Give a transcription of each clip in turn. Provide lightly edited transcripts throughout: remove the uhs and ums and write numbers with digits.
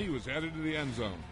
He was headed to the end zone.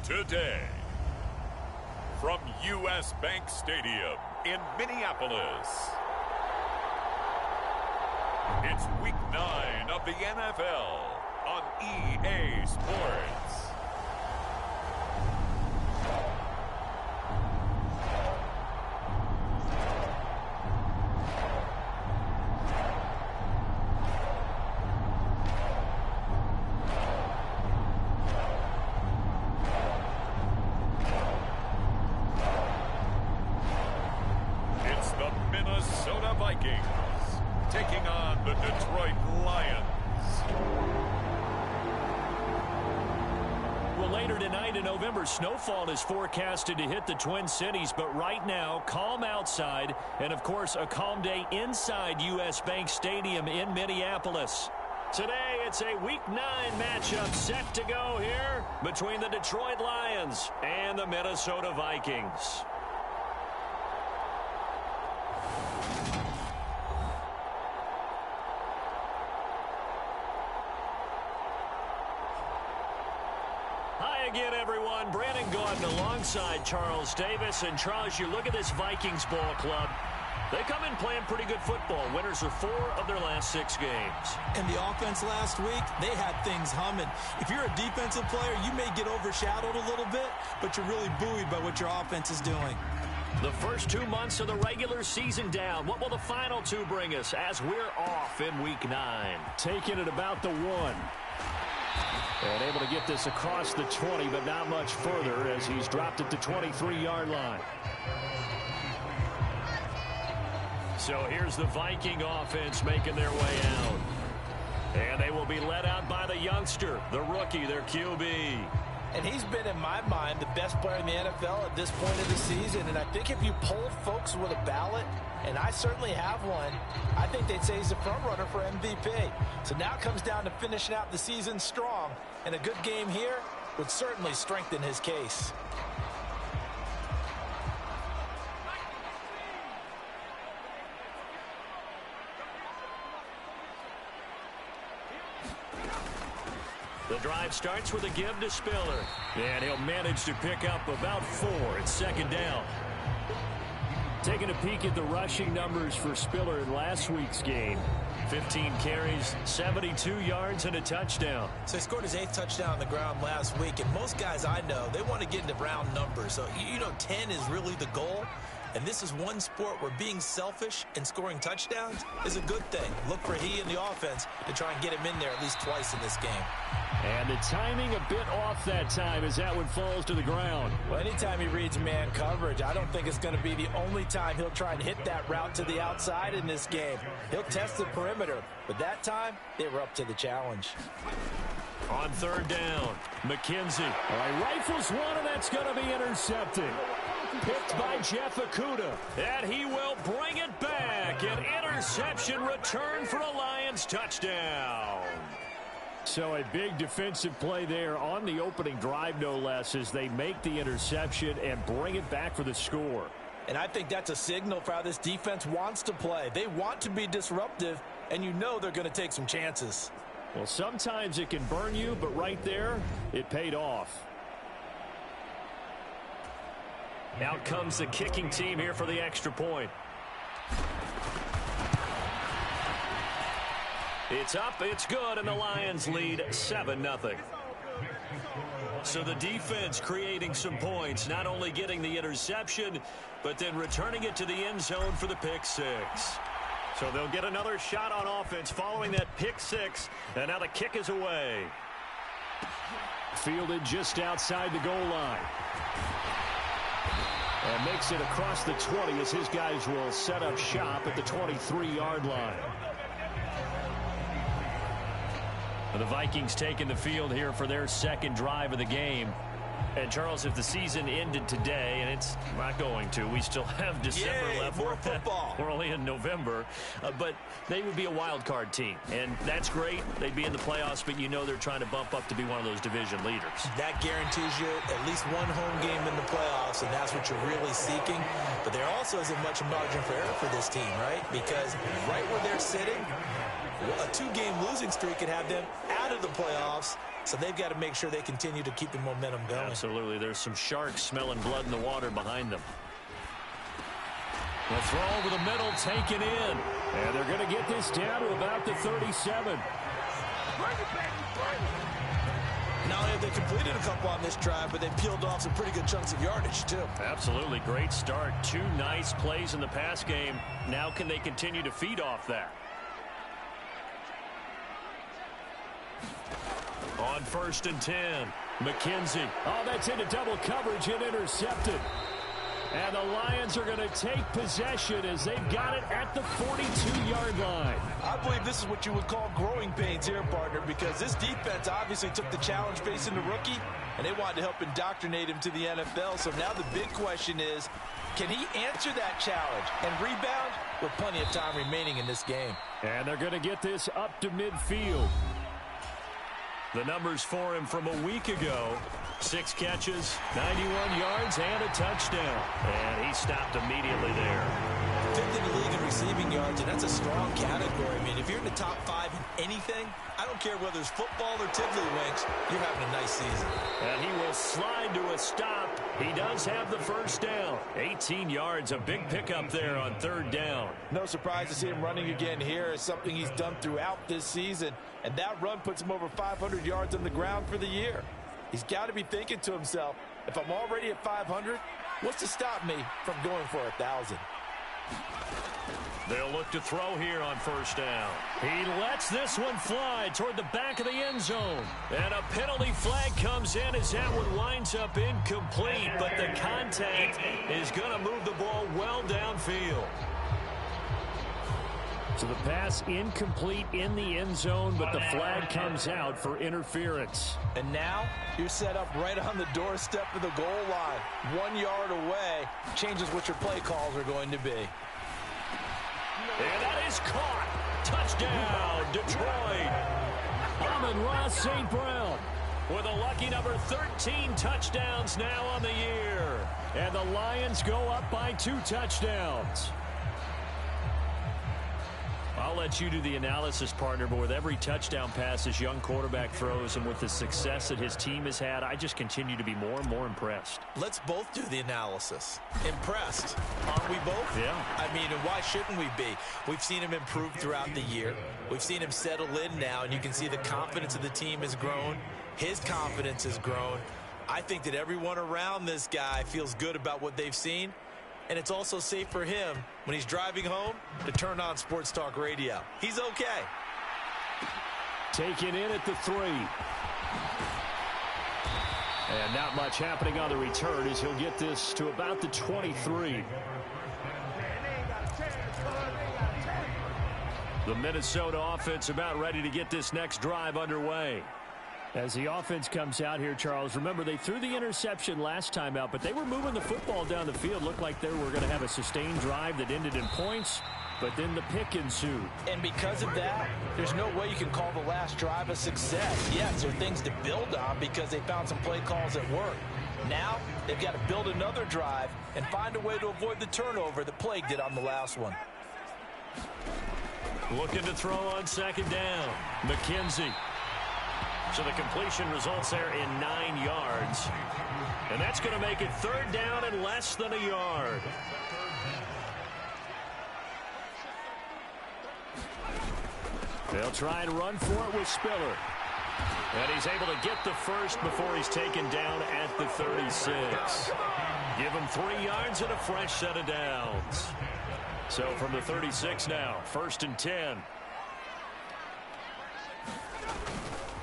Today, from U.S. Bank Stadium in Minneapolis, it's Week 9 of the NFL on EA Sports. Taking on the Detroit Lions. Well, later tonight in November, snowfall is forecasted to hit the Twin Cities, but right now, calm outside, and of course, a calm day inside U.S. Bank Stadium in Minneapolis. Today, it's a Week 9 matchup set to go here between the Detroit Lions and the Minnesota Vikings. Hi again, everyone. Brandon Gaudin alongside Charles Davis. And Charles, you look at this Vikings ball club. They come in playing pretty good football. Winners are 4 of their last 6 games. And the offense last week, they had things humming. If you're a defensive player, you may get overshadowed a little bit, but you're really buoyed by what your offense is doing. The first 2 months of the regular season down. What will the final 2 bring us as we're off in Week 9? Taking it about the 1. And able to get this across the 20, but not much further as he's dropped it to 23-yard line. So here's the Viking offense making their way out. And they will be led out by the youngster, the rookie, their QB. And he's been, in my mind, the best player in the NFL at this point of the season. And I think if you polled folks with a ballot, and I certainly have one, I think they'd say he's a front runner for MVP. So now it comes down to finishing out the season strong. And a good game here would certainly strengthen his case. The drive starts with a give to Spiller. And he'll manage to pick up about 4 at second down. Taking a peek at the rushing numbers for Spiller in last week's game. 15 carries, 72 yards, and a touchdown. So he scored his 8th touchdown on the ground last week, and most guys I know, they want to get into round numbers. So, 10 is really the goal. And this is one sport where being selfish and scoring touchdowns is a good thing. Look for he and the offense to try and get him in there at least twice in this game. And the timing a bit off that time as that one falls to the ground. Well, anytime he reads man coverage, I don't think it's going to be the only time he'll try and hit that route to the outside in this game. He'll test the perimeter, but that time they were up to the challenge. On 3rd down, McKenzie. All right, rifles one, and that's going to be intercepted. Picked by Jeff Okudah. And he will bring it back. An interception return for a Lions touchdown. So a big defensive play there on the opening drive, no less, as they make the interception and bring it back for the score. And I think that's a signal for how this defense wants to play. They want to be disruptive, and you know they're going to take some chances. Well, sometimes it can burn you, but right there, it paid off. Out comes the kicking team here for the extra point. It's up, it's good, and the Lions lead 7-0. So the defense creating some points, not only getting the interception, but then returning it to the end zone for the pick 6. So they'll get another shot on offense following that pick 6, and now the kick is away. Fielded just outside the goal line. And makes it across the 20 as his guys will set up shop at the 23-yard line. The Vikings taking the field here for their second drive of the game. And, Charles, if the season ended today, and it's not going to, we still have December left. More football. We're only in November. But they would be a wild card team. And that's great. They'd be in the playoffs, but you know they're trying to bump up to be one of those division leaders. That guarantees you at least one home game in the playoffs, and that's what you're really seeking. But there also isn't much margin for error for this team, right? Because right where they're sitting, a 2-game losing streak could have them out of the playoffs. So they've got to make sure they continue to keep the momentum going. Absolutely. There's some sharks smelling blood in the water behind them. The throw over the middle, taken in. And they're going to get this down to about the 37. Not only have they completed a couple on this drive, but they peeled off some pretty good chunks of yardage, too. Absolutely. Great start. 2 nice plays in the pass game. Now can they continue to feed off that? On 1st and 10, McKenzie. Oh, that's into double coverage and intercepted. And the Lions are going to take possession as they've got it at the 42-yard line. I believe this is what you would call growing pains here, partner, because this defense obviously took the challenge facing the rookie, and they wanted to help indoctrinate him to the NFL. So now the big question is, can he answer that challenge and rebound with plenty of time remaining in this game? And they're going to get this up to midfield. The numbers for him from a week ago: 6 catches, 91 yards, and a touchdown. And he stopped immediately there. 5th in the league in receiving yards, and that's a strong category. I mean, if you're in the top 5 in anything, I don't care whether it's football or tiddlywinks, you're having a nice season. And he will slide to a stop. He does have the first down. 18 yards, a big pickup there on 3rd down. No surprise to see him running again here. It's something he's done throughout this season, and that run puts him over 500 yards on the ground for the year. He's got to be thinking to himself, if I'm already at 500, what's to stop me from going for 1,000? They'll look to throw here on 1st down. He lets this one fly toward the back of the end zone. And a penalty flag comes in as that one winds up incomplete, but the contact is going to move the ball well downfield. So the pass incomplete in the end zone, but the flag comes out for interference. And now you're set up right on the doorstep of the goal line. 1 yard away changes what your play calls are going to be. And that is caught. Touchdown, Detroit. Amon-Ra St. Brown with a lucky number 13 touchdowns now on the year. And the Lions go up by 2 touchdowns. I'll let you do the analysis, partner, but with every touchdown pass this young quarterback throws and with the success that his team has had, I just continue to be more and more impressed. Let's both do the analysis. Impressed, aren't we both? Yeah. I mean, and why shouldn't we be? We've seen him improve throughout the year. We've seen him settle in now, and you can see the confidence of the team has grown. His confidence has grown. I think that everyone around this guy feels good about what they've seen. And it's also safe for him when he's driving home to turn on Sports Talk Radio. He's okay. Taken in at the 3. And not much happening on the return as he'll get this to about the 23. The Minnesota offense about ready to get this next drive underway. As the offense comes out here, Charles, remember they threw the interception last time out, but they were moving the football down the field. Looked like they were going to have a sustained drive that ended in points, but then the pick ensued. And because of that, there's no way you can call the last drive a success. Yes, there are things to build on because they found some play calls that work. Now, they've got to build another drive and find a way to avoid the turnover that plagued it on the last one. Looking to throw on 2nd down. McKenzie. So the completion results there in 9 yards. And that's going to make it 3rd down and less than a yard. They'll try and run for it with Spiller. And he's able to get the first before he's taken down at the 36. Give him 3 yards and a fresh set of downs. So from the 36 now, 1st and 10.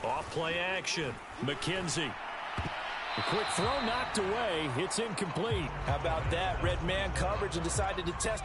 Off play action. McKenzie. A quick throw knocked away. It's incomplete. How about that? Red man coverage and decided to test.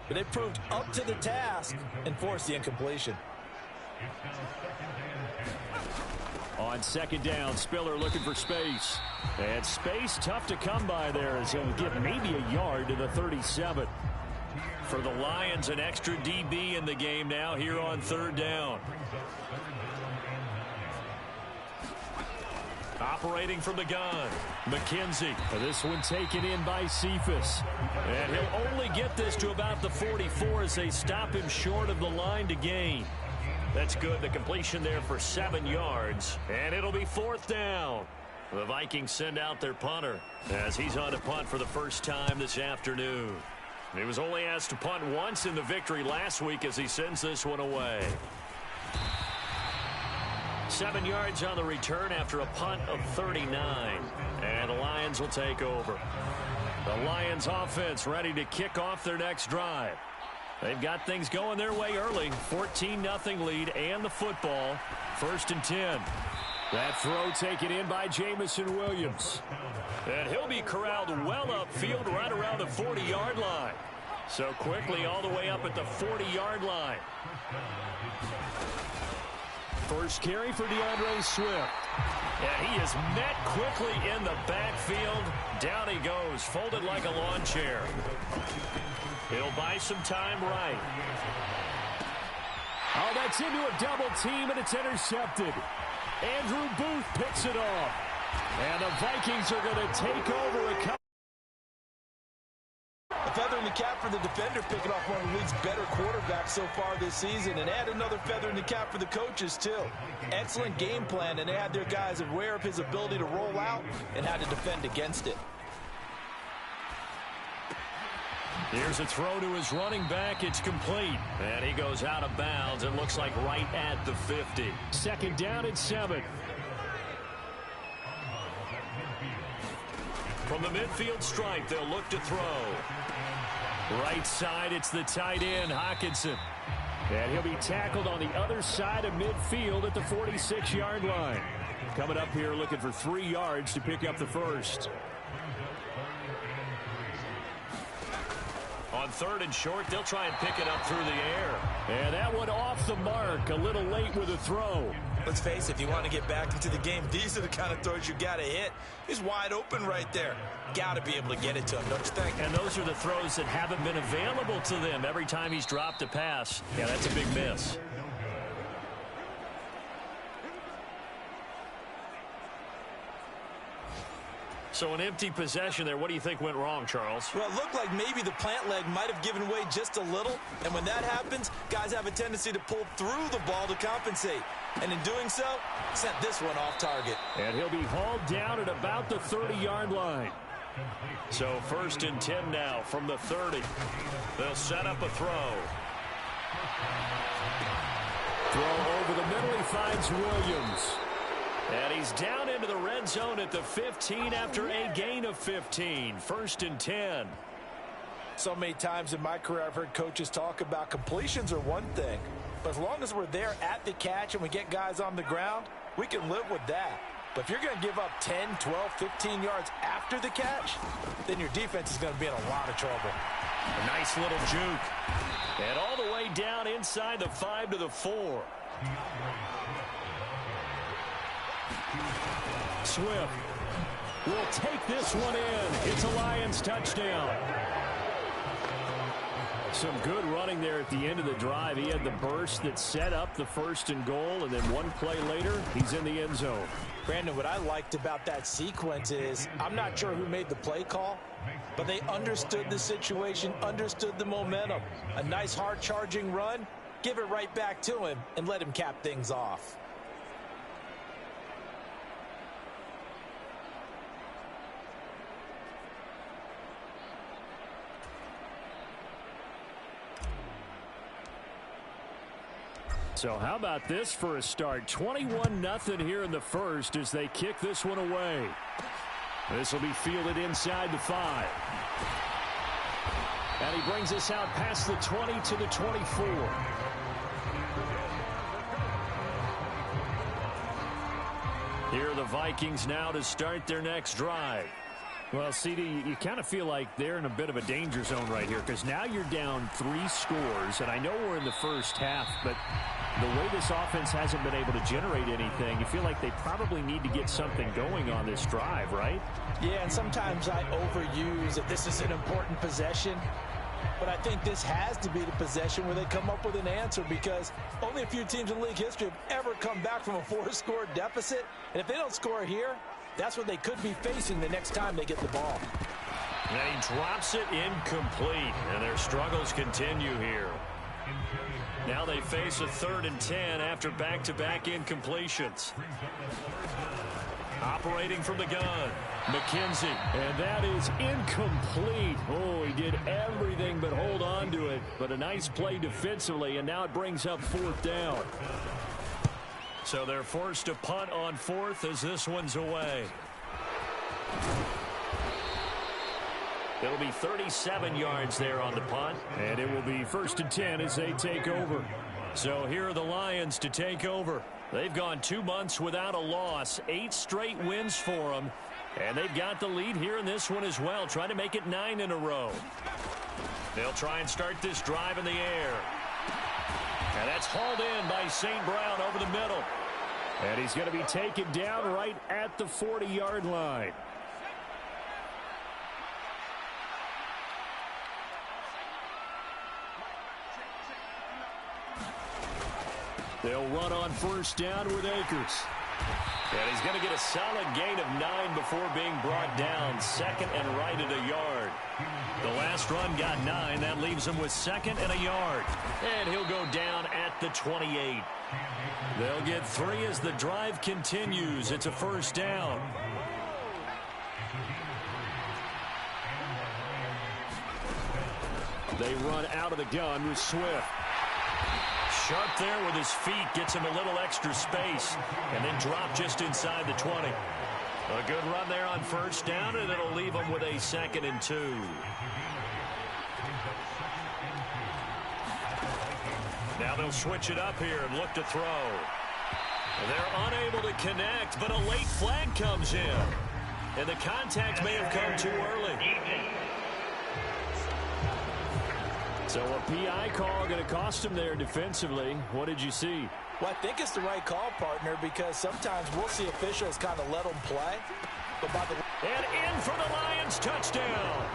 but they proved up to the task and forced the incompletion. On second down, Spiller looking for space. And space tough to come by there as he'll get maybe a yard to the 37. For the Lions, an extra DB in the game now here on third down. Operating from the gun, McKenzie. This one taken in by Cephas. And he'll only get this to about the 44 as they stop him short of the line to gain. That's good. The completion there for 7 yards. And it'll be fourth down. The Vikings send out their punter as he's on to punt for the first time this afternoon. He was only asked to punt once in the victory last week as he sends this one away. 7 yards on the return after a punt of 39. And the Lions will take over. The Lions offense ready to kick off their next drive. They've got things going their way early. 14-0 lead and the football. 1st and 10. That throw taken in by Jamison Williams. And he'll be corralled well upfield right around the 40-yard line. So quickly all the way up at the 40-yard line. First carry for DeAndre Swift. And he is met quickly in the backfield. Down he goes, folded like a lawn chair. He'll buy some time right. Oh, that's into a double team, and it's intercepted. Andrew Booth picks it off. And the Vikings are going to take over a couple. A feather in the cap for the defender, picking off one of the league's better quarterbacks so far this season, and add another feather in the cap for the coaches, too. Excellent game plan, and they had their guys aware of his ability to roll out and how to defend against it. Here's a throw to his running back. It's complete. And he goes out of bounds. It looks like right at the 50. Second down and 7. From the midfield stripe, they'll look to throw. Right side, it's the tight end, Hockenson. And he'll be tackled on the other side of midfield at the 46-yard line. Coming up here looking for 3 yards to pick up the first. On 3rd and short, they'll try and pick it up through the air. And that one off the mark, a little late with a throw. Let's face it, if you want to get back into the game, these are the kind of throws you got to hit. He's wide open right there. Got to be able to get it to him, don't you think? And those are the throws that haven't been available to them every time he's dropped a pass. Yeah, that's a big miss. So an empty possession there. What do you think went wrong, Charles? Well, it looked like maybe the plant leg might have given way just a little. And when that happens, guys have a tendency to pull through the ball to compensate. And in doing so, sent this one off target. And he'll be hauled down at about the 30-yard line. So 1st and 10 now from the 30. They'll set up a throw. Throw over the middle. He finds Williams. And he's down into the red zone at the 15 after a gain of 15. 1st and 10. So many times in my career I've heard coaches talk about completions are one thing, but as long as we're there at the catch and we get guys on the ground, we can live with that. But if you're going to give up 10, 12, 15 yards after the catch, then your defense is going to be in a lot of trouble. A nice little juke. And all the way down inside the 5 to the 4. Swift will take this one in. It's a Lions touchdown. Some good running there at the end of the drive. He had the burst that set up the 1st and goal, and then one play later, he's in the end zone. Brandon, what I liked about that sequence is I'm not sure who made the play call, but they understood the situation, understood the momentum. A nice hard-charging run, give it right back to him, and let him cap things off. So how about this for a start? 21-0 here in the first as they kick this one away. This will be fielded inside the 5. And he brings us out past the 20 to the 24. Here are the Vikings now to start their next drive. Well, CD, you kind of feel like they're in a bit of a danger zone right here because now you're down 3 scores, and I know we're in the first half, but the way this offense hasn't been able to generate anything, you feel like they probably need to get something going on this drive, right? Yeah, and sometimes I overuse that this is an important possession, but I think this has to be the possession where they come up with an answer because only a few teams in league history have ever come back from a 4-score deficit, and if they don't score here, that's what they could be facing the next time they get the ball. And he drops it incomplete, and their struggles continue here. Now they face a 3rd and 10 after back-to-back incompletions. Operating from the gun, McKenzie. And that is incomplete. Oh, he did everything but hold on to it. But a nice play defensively, and now it brings up 4th down. So they're forced to punt on 4th as this one's away. It'll be 37 yards there on the punt. And it will be 1st and 10 as they take over. So here are the Lions to take over. They've gone 2 months without a loss, 8 straight wins for them. And they've got the lead here in this one as well, trying to make it 9 in a row. They'll try and start this drive in the air. And that's hauled in by St. Brown over the middle. And he's going to be taken down right at the 40-yard line. They'll run on 1st down with Akers. And he's going to get a solid gain of 9 before being brought down. 2nd and right at a yard. The last run got 9. That leaves him with 2nd and a yard. And he'll go down at the 28. They'll get 3 as the drive continues. It's a 1st down. They run out of the gun with Swift. Sharp there with his feet, gets him a little extra space, and then drop just inside the 20. A good run there on 1st down, and it'll leave him with a 2nd and 2. Now they'll switch it up here and look to throw. They're unable to connect, but a late flag comes in. And the contact may have come too early. So a PI call going to cost him there defensively. What did you see? Well, I think it's the right call, partner, because sometimes we'll see officials kind of let them play. But by the and in for the Lions, touchdown.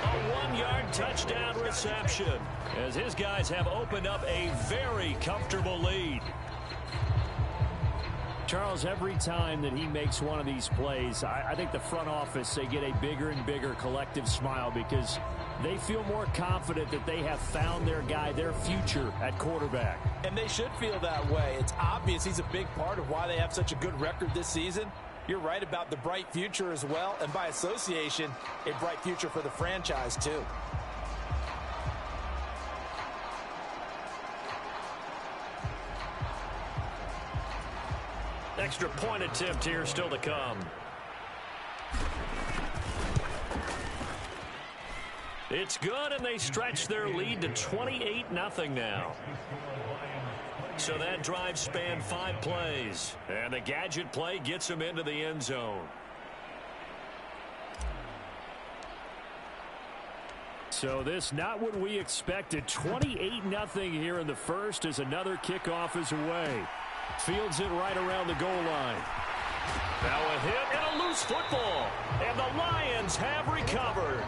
A 1-yard touchdown reception as his guys have opened up a very comfortable lead. Charles, every time that he makes one of these plays, I think the front office, they get a bigger and bigger collective smile because they feel more confident that they have found their guy, their future at quarterback. And they should feel that way. It's obvious he's a big part of why they have such a good record this season. You're right about the bright future as well, and by association, a bright future for the franchise too. Extra point attempt here still to come. It's good, and they stretch their lead to 28-0 now. So that drive spanned 5 plays, and the gadget play gets him into the end zone. So this not what we expected. 28-0 here in the first as another kickoff is away. Fields it right around the goal line. Now a hit and a loose football, and the Lions have recovered.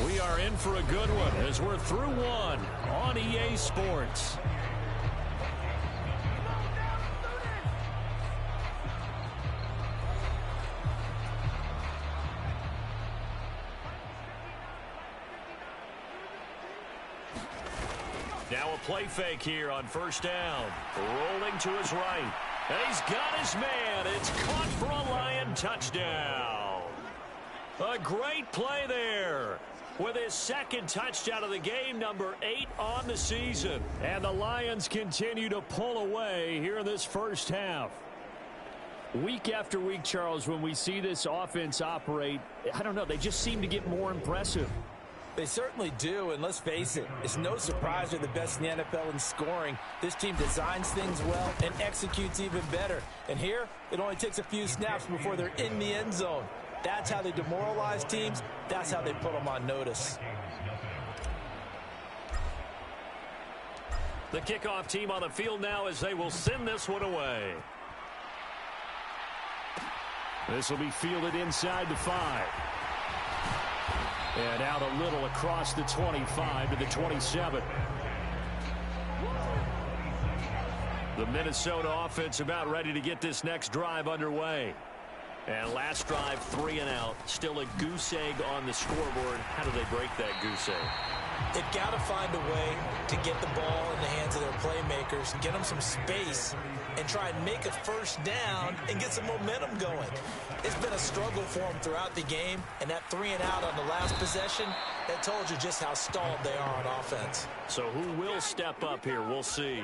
We are in for a good one as we're through one on EA Sports. Now a play fake here on 1st down. Rolling to his right. And he's got his man. It's caught for a Lion touchdown. A great play there with his 2nd touchdown of the game, number 8 on the season. And the Lions continue to pull away here in this first half. Week after week, Charles, when we see this offense operate, I don't know, they just seem to get more impressive. They certainly do, and let's face it, it's no surprise they're the best in the NFL in scoring. This team designs things well and executes even better. And here, it only takes a few snaps before they're in the end zone. That's how they demoralize teams. That's how they put them on notice. The kickoff team on the field now as they will send this one away. This will be fielded inside the 5. And out a little across the 25 to the 27. The Minnesota offense about ready to get this next drive underway. And last drive, 3 and out. Still a goose egg on the scoreboard. How do they break that goose egg? They've got to find a way to get the ball in the hands of their playmakers, get them some space, and try and make a first down and get some momentum going. It's been a struggle for them throughout the game, and that 3 and out on the last possession, that told you just how stalled they are on offense. So who will step up here? We'll see.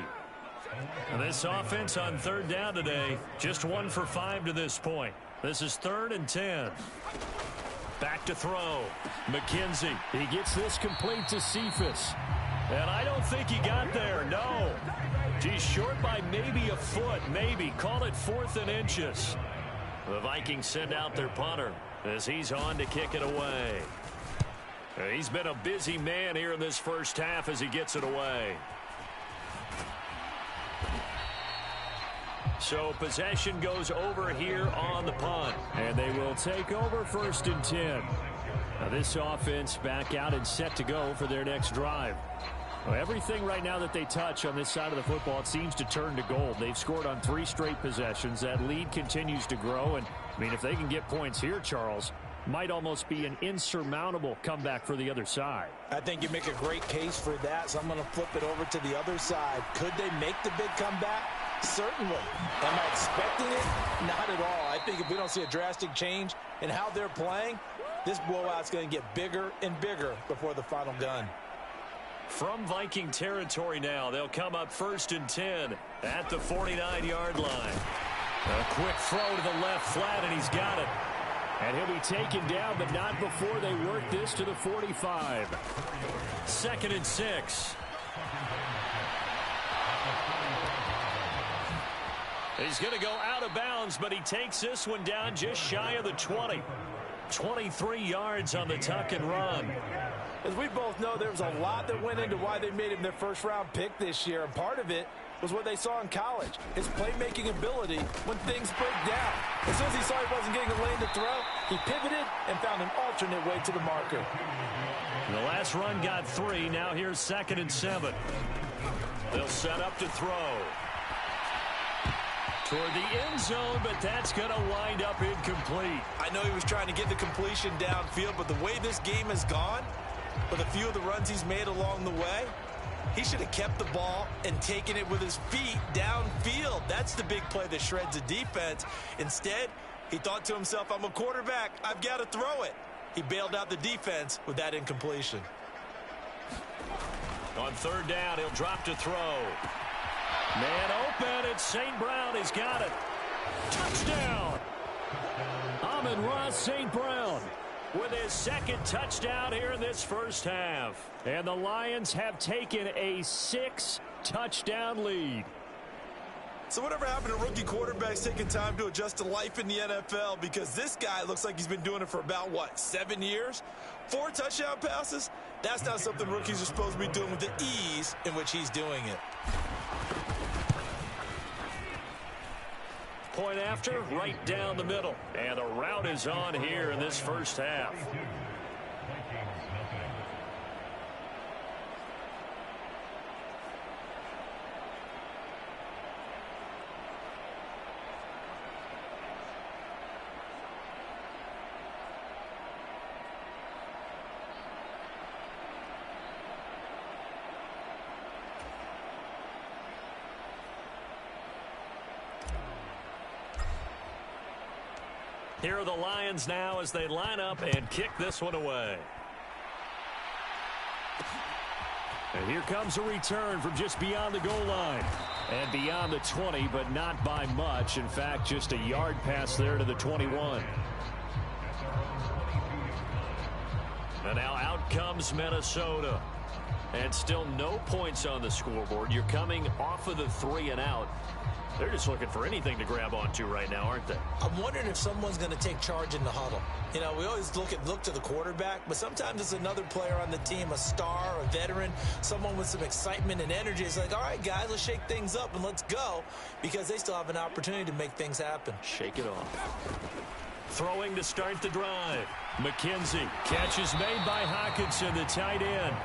And this offense on 3rd down today, just 1 for 5 to this point. This is 3rd and 10. Back to throw. McKenzie. He gets this complete to Cephas. And I don't think he got there. No. He's short by maybe a foot. Maybe. Call it 4th and inches. The Vikings send out their punter as he's on to kick it away. He's been a busy man here in this first half as he gets it away. So possession goes over here on the punt. And they will take over 1st and 10. Now this offense back out and set to go for their next drive. Well, everything right now that they touch on this side of the football, it seems to turn to gold. They've scored on 3 straight possessions. That lead continues to grow. And, I mean, if they can get points here, Charles, might almost be an insurmountable comeback for the other side. I think you make a great case for that, so I'm going to flip it over to the other side. Could they make the big comeback? Certainly. Am I expecting it? Not at all. I think if we don't see a drastic change in how they're playing, this blowout's going to get bigger and bigger before the final gun. From Viking territory now, they'll come up 1st and 10 at the 49-yard line. A quick throw to the left flat, and he's got it. And he'll be taken down, but not before they work this to the 45. 2nd and 6. He's going to go out of bounds, but he takes this one down just shy of the 20. 23 yards on the tuck and run. As we both know, there was a lot that went into why they made him their first-round pick this year, and part of it was what they saw in college, his playmaking ability when things break down. As soon as he saw he wasn't getting a lane to throw, he pivoted and found an alternate way to the marker. The last run got 3. Now here's 2nd and 7. They'll set up to throw. Toward the end zone, but that's going to wind up incomplete. I know he was trying to get the completion downfield, but the way this game has gone, with a few of the runs he's made along the way, he should have kept the ball and taken it with his feet downfield. That's the big play that shreds a defense. Instead, he thought to himself, I'm a quarterback. I've got to throw it. He bailed out the defense with that incompletion. On 3rd down, he'll drop to throw. Man open, it's St. Brown. He's got it. Touchdown. Amon-Ra St. Brown with his 2nd touchdown here in this first half. And the Lions have taken a 6-touchdown lead. So whatever happened to rookie quarterbacks taking time to adjust to life in the NFL? Because this guy looks like he's been doing it for about, 7 years? 4 touchdown passes? That's not something rookies are supposed to be doing with the ease in which he's doing it. Point after, right down the middle. And the route is on here in this first half. Here are the Lions now as they line up and kick this one away. And here comes a return from just beyond the goal line. And beyond the 20, but not by much. In fact, just a yard pass there to the 21. And now out comes Minnesota. And still no points on the scoreboard. You're coming off of the 3 and out. They're just looking for anything to grab onto right now, aren't they? I'm wondering if someone's going to take charge in the huddle. You know, we always look to the quarterback, but sometimes it's another player on the team, a star, a veteran, someone with some excitement and energy. It's like, all right, guys, let's shake things up and let's go, because they still have an opportunity to make things happen. Shake it off. Throwing to start the drive. McKenzie. Catch is made by Hockenson, the tight end.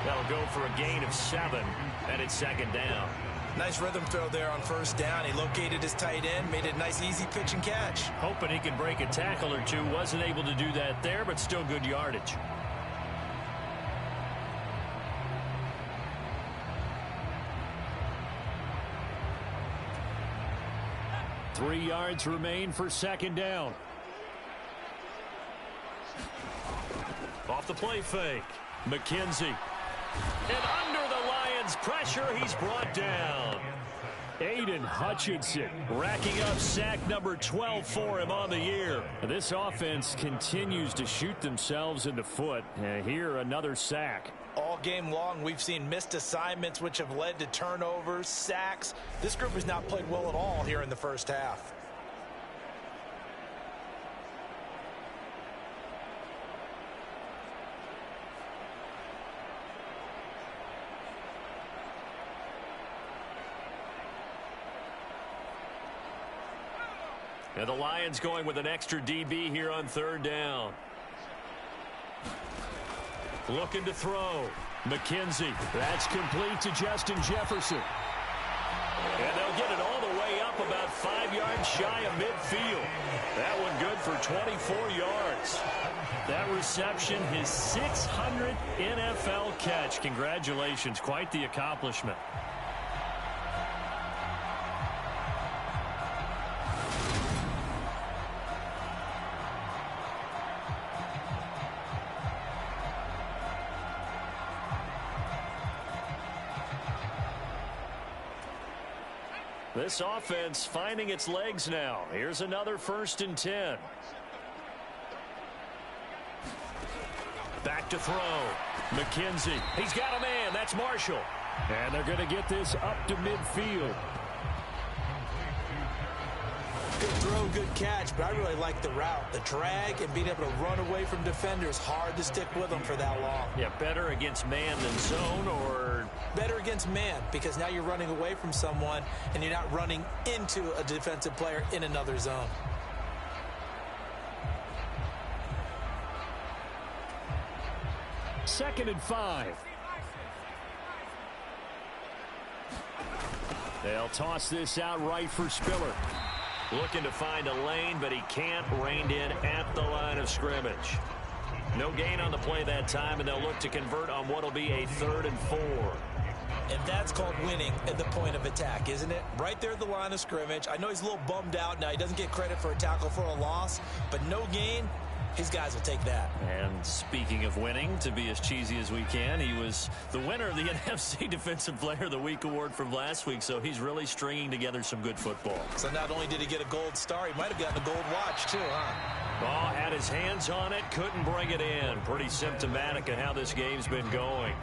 That'll go for a gain of 7, and it's 2nd down. Nice rhythm throw there on 1st down. He located his tight end, made it a nice, easy pitch and catch. Hoping he can break a tackle or two. Wasn't able to do that there, but still good yardage. Three yards remain for 2nd down. Off the play fake. McKenzie. And under the Lions' pressure, he's brought down. Aiden Hutchinson Racking up sack number 12 for him on the year. This offense continues to shoot themselves in the foot. Here, another sack. All game long, we've seen missed assignments, which have led to turnovers, sacks. This group has not played well at all here in the 1st half. And the Lions going with an extra DB here on 3rd down. Looking to throw. McKenzie. That's complete to Justin Jefferson. And they'll get it all the way up about 5 yards shy of midfield. That one good for 24 yards. That reception, his 600th NFL catch. Congratulations. Quite the accomplishment. This offense finding its legs now. Here's another 1st and 10. Back to throw. McKenzie. He's got a man. That's Marshall. And they're going to get this up to midfield. Good throw, good catch, but I really like the route. The drag and being able to run away from defenders. Hard to stick with them for that long. Yeah, better against man than zone, or better against man, because now you're running away from someone and you're not running into a defensive player in another zone. Second and 5. They'll toss this out right for Spiller. Looking to find a lane, but he can't. Reined in at the line of scrimmage. No gain on the play that time, and they'll look to convert on what will be a 3rd and 4. And that's called winning at the point of attack, isn't it? Right there at the line of scrimmage. I know he's a little bummed out now. He doesn't get credit for a tackle for a loss, but no gain. His guys will take that. And speaking of winning, to be as cheesy as we can, he was the winner of the NFC Defensive Player of the Week award from last week, so he's really stringing together some good football. So not only did he get a gold star, he might have gotten a gold watch too, huh? Oh, had his hands on it, couldn't bring it in. Pretty symptomatic of how this game's been going.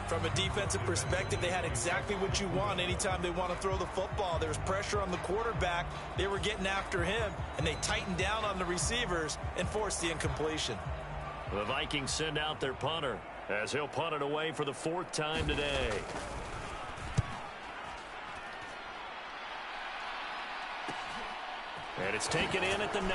From a defensive perspective, they had exactly what you want anytime they want to throw the football. There was pressure on the quarterback. They were getting after him, and they tightened down on the receivers and forced the incompletion. The Vikings send out their punter as he'll punt it away for the 4th time today. And it's taken in at the 9.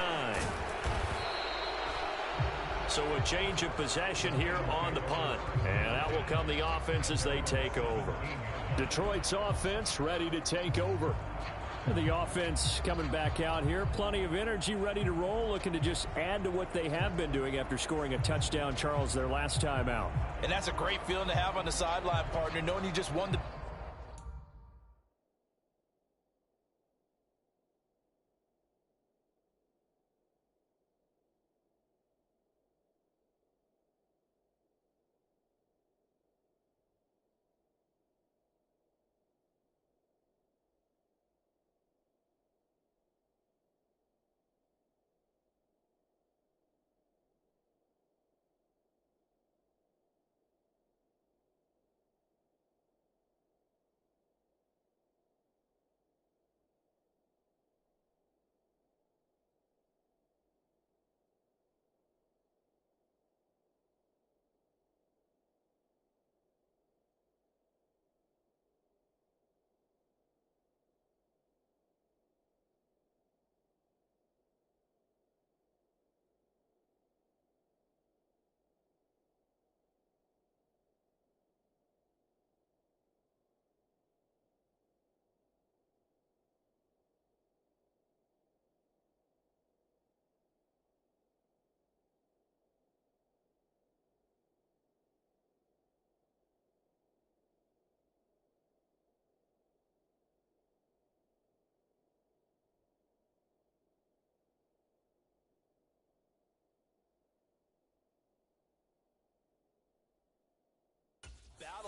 So a change of possession here on the punt. And out will come the offense as they take over. Detroit's offense ready to take over. The offense coming back out here. Plenty of energy, ready to roll, looking to just add to what they have been doing after scoring a touchdown, Charles, their last time out. And that's a great feeling to have on the sideline, partner, knowing you just won the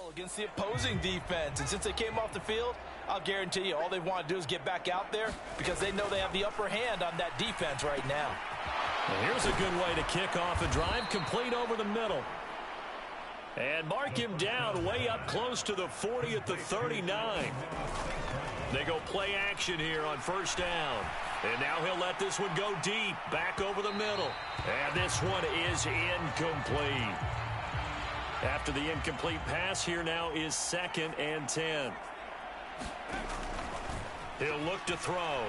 against the opposing defense. And since they came off the field, I'll guarantee you all they want to do is get back out there because they know they have the upper hand on that defense right now. Well, here's a good way to kick off a drive, complete over the middle. And mark him down way up close to the 40 at the 39. They go play action here on first down. And now he'll let this one go deep, back over the middle. And this one is incomplete. After the incomplete pass, here now is 2nd and 10. He'll look to throw.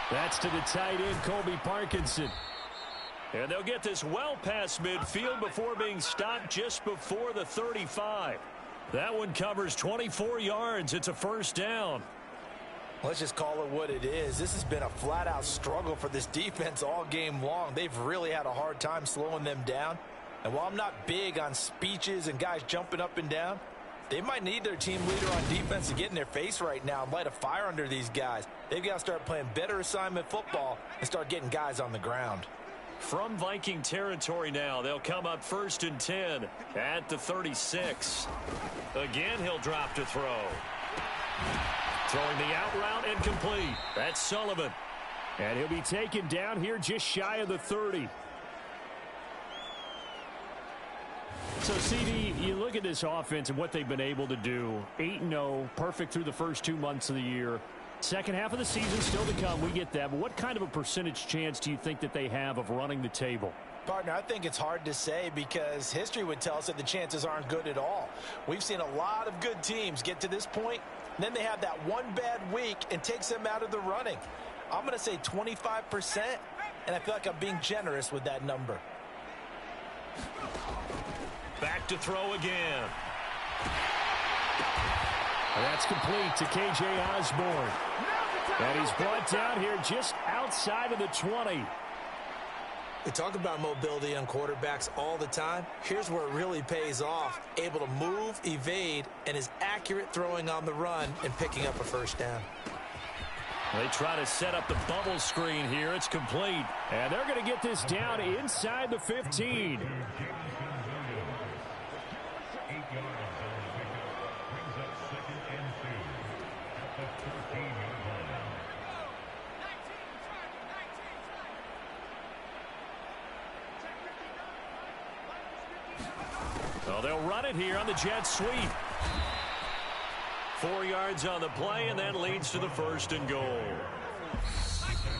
That's to the tight end, Colby Parkinson. And they'll get this well past midfield before being stopped just before the 35. That one covers 24 yards. It's a first down. Let's just call it what it is. This has been a flat-out struggle for this defense all game long. They've really had a hard time slowing them down. And while I'm not big on speeches and guys jumping up and down, they might need their team leader on defense to get in their face right now and light a fire under these guys. They've got to start playing better assignment football and start getting guys on the ground. From Viking territory now, they'll come up 1st and 10 at the 36. Again, he'll drop to throw. Throwing the out route and complete. That's Sullivan. And he'll be taken down here just shy of the 30. So, CD, you look at this offense and what they've been able to do. 8-0, perfect through the first 2 months of the year. Second half of the season still to come. We get that. But what kind of a percentage chance do you think that they have of running the table? Partner, I think it's hard to say because history would tell us that the chances aren't good at all. We've seen a lot of good teams get to this point, and then they have that one bad week and takes them out of the running. I'm going to say 25%, and I feel like I'm being generous with that number. Back to throw again. And that's complete to K.J. Osborne. And he's brought down here just outside of the 20. We talk about mobility on quarterbacks all the time. Here's where it really pays off. Able to move, evade, and is accurate throwing on the run and picking up a first down. They try to set up the bubble screen here. It's complete. And they're going to get this down inside the 15. Well, they'll run it here on the jet sweep. 4 yards on the play, and that leads to the 1st and goal.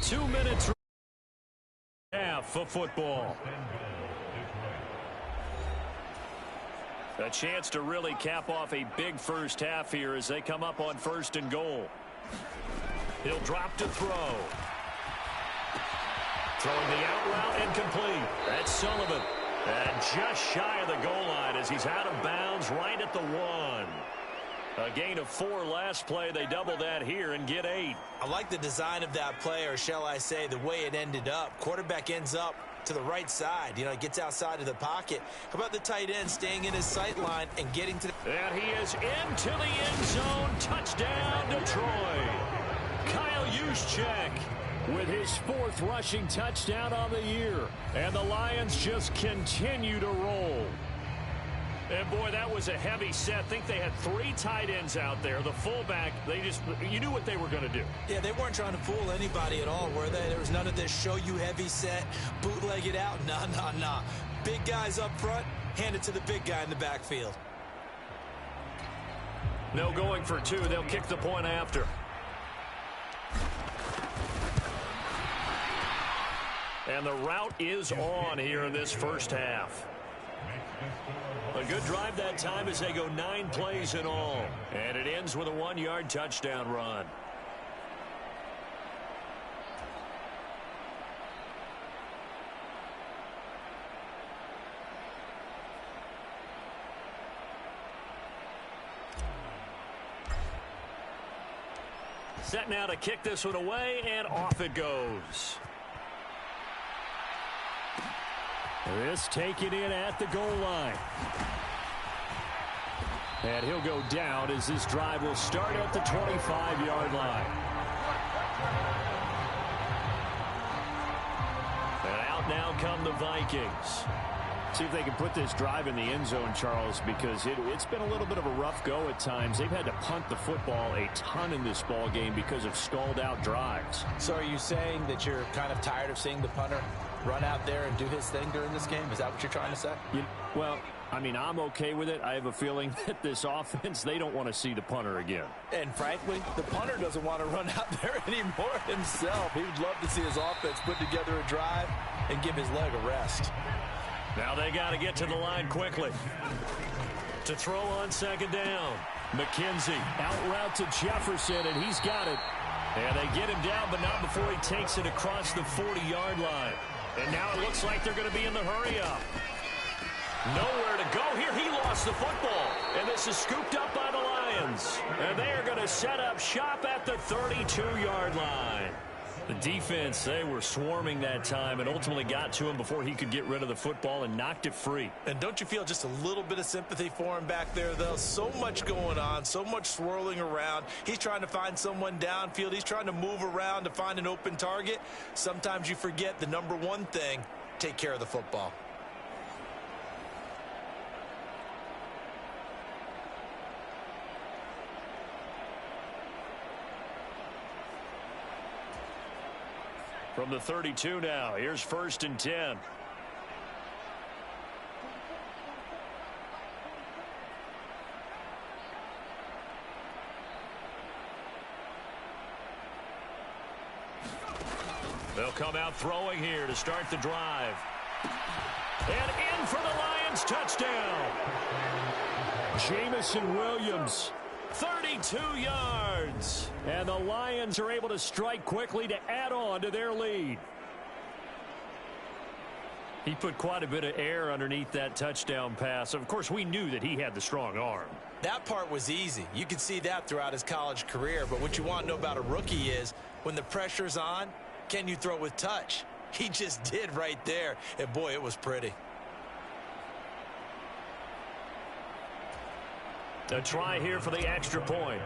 2 minutes half of football. A chance to really cap off a big first half here as they come up on 1st and goal. He'll drop to throw. Throwing the out route and complete. That's Sullivan. And just shy of the goal line as he's out of bounds right at the 1. A gain of 4 last play. They double that here and get 8. I like the design of that play, or shall I say the way it ended up. Quarterback ends up to the right side. You know, he gets outside of the pocket. How about the tight end staying in his sight line and getting to the... And he is into the end zone. Touchdown, Detroit. Kyle Juszczyk with his 4th rushing touchdown on the year. And the Lions just continue to roll. And, boy, that was a heavy set. I think they had 3 tight ends out there. The fullback, you knew what they were going to do. Yeah, they weren't trying to fool anybody at all, were they? There was none of this show you heavy set, bootleg it out. Nah. Big guys up front, hand it to the big guy in the backfield. No going for 2. They'll kick the point after. And the route is on here in this first half. A good drive that time as they go 9 plays in all. And it ends with a 1-yard touchdown run. Set now to kick this one away, and off it goes. This taken in at the goal line. And he'll go down as this drive will start at the 25-yard line. And out now come the Vikings. See if they can put this drive in the end zone, Charles, because it's been a little bit of a rough go at times. They've had to punt the football a ton in this ball game because of stalled-out drives. So are you saying that you're kind of tired of seeing the punter run out there and do his thing during this game? Is that what you're trying to say? Well, I mean, I'm okay with it. I have a feeling that this offense, they don't want to see the punter again. And frankly, the punter doesn't want to run out there anymore himself. He would love to see his offense put together a drive and give his leg a rest. Now they got to get to the line quickly. To throw on second down. McKenzie out route to Jefferson, and he's got it. And they get him down, but not before he takes it across the 40-yard line. And now it looks like they're going to be in the hurry-up. Nowhere to go here. He lost the football. And this is scooped up by the Lions. And they are going to set up shop at the 32-yard line. The defense, they were swarming that time and ultimately got to him before he could get rid of the football and knocked it free. And don't you feel just a little bit of sympathy for him back there, though? So much going on, so much swirling around. He's trying to find someone downfield. He's trying to move around to find an open target. Sometimes you forget the number one thing, take care of the football. From the 32 now, here's 1st and 10. They'll come out throwing here to start the drive. And in for the Lions, touchdown. Jamison Williams. 32 yards. And the Lions are able to strike quickly to add on to their lead. He put quite a bit of air underneath that touchdown pass. Of course, we knew that he had the strong arm. That part was easy. You can see that throughout his college career. But what you want to know about a rookie is when the pressure's on, can you throw with touch? He just did right there. And, boy, it was pretty. A try here for the extra point.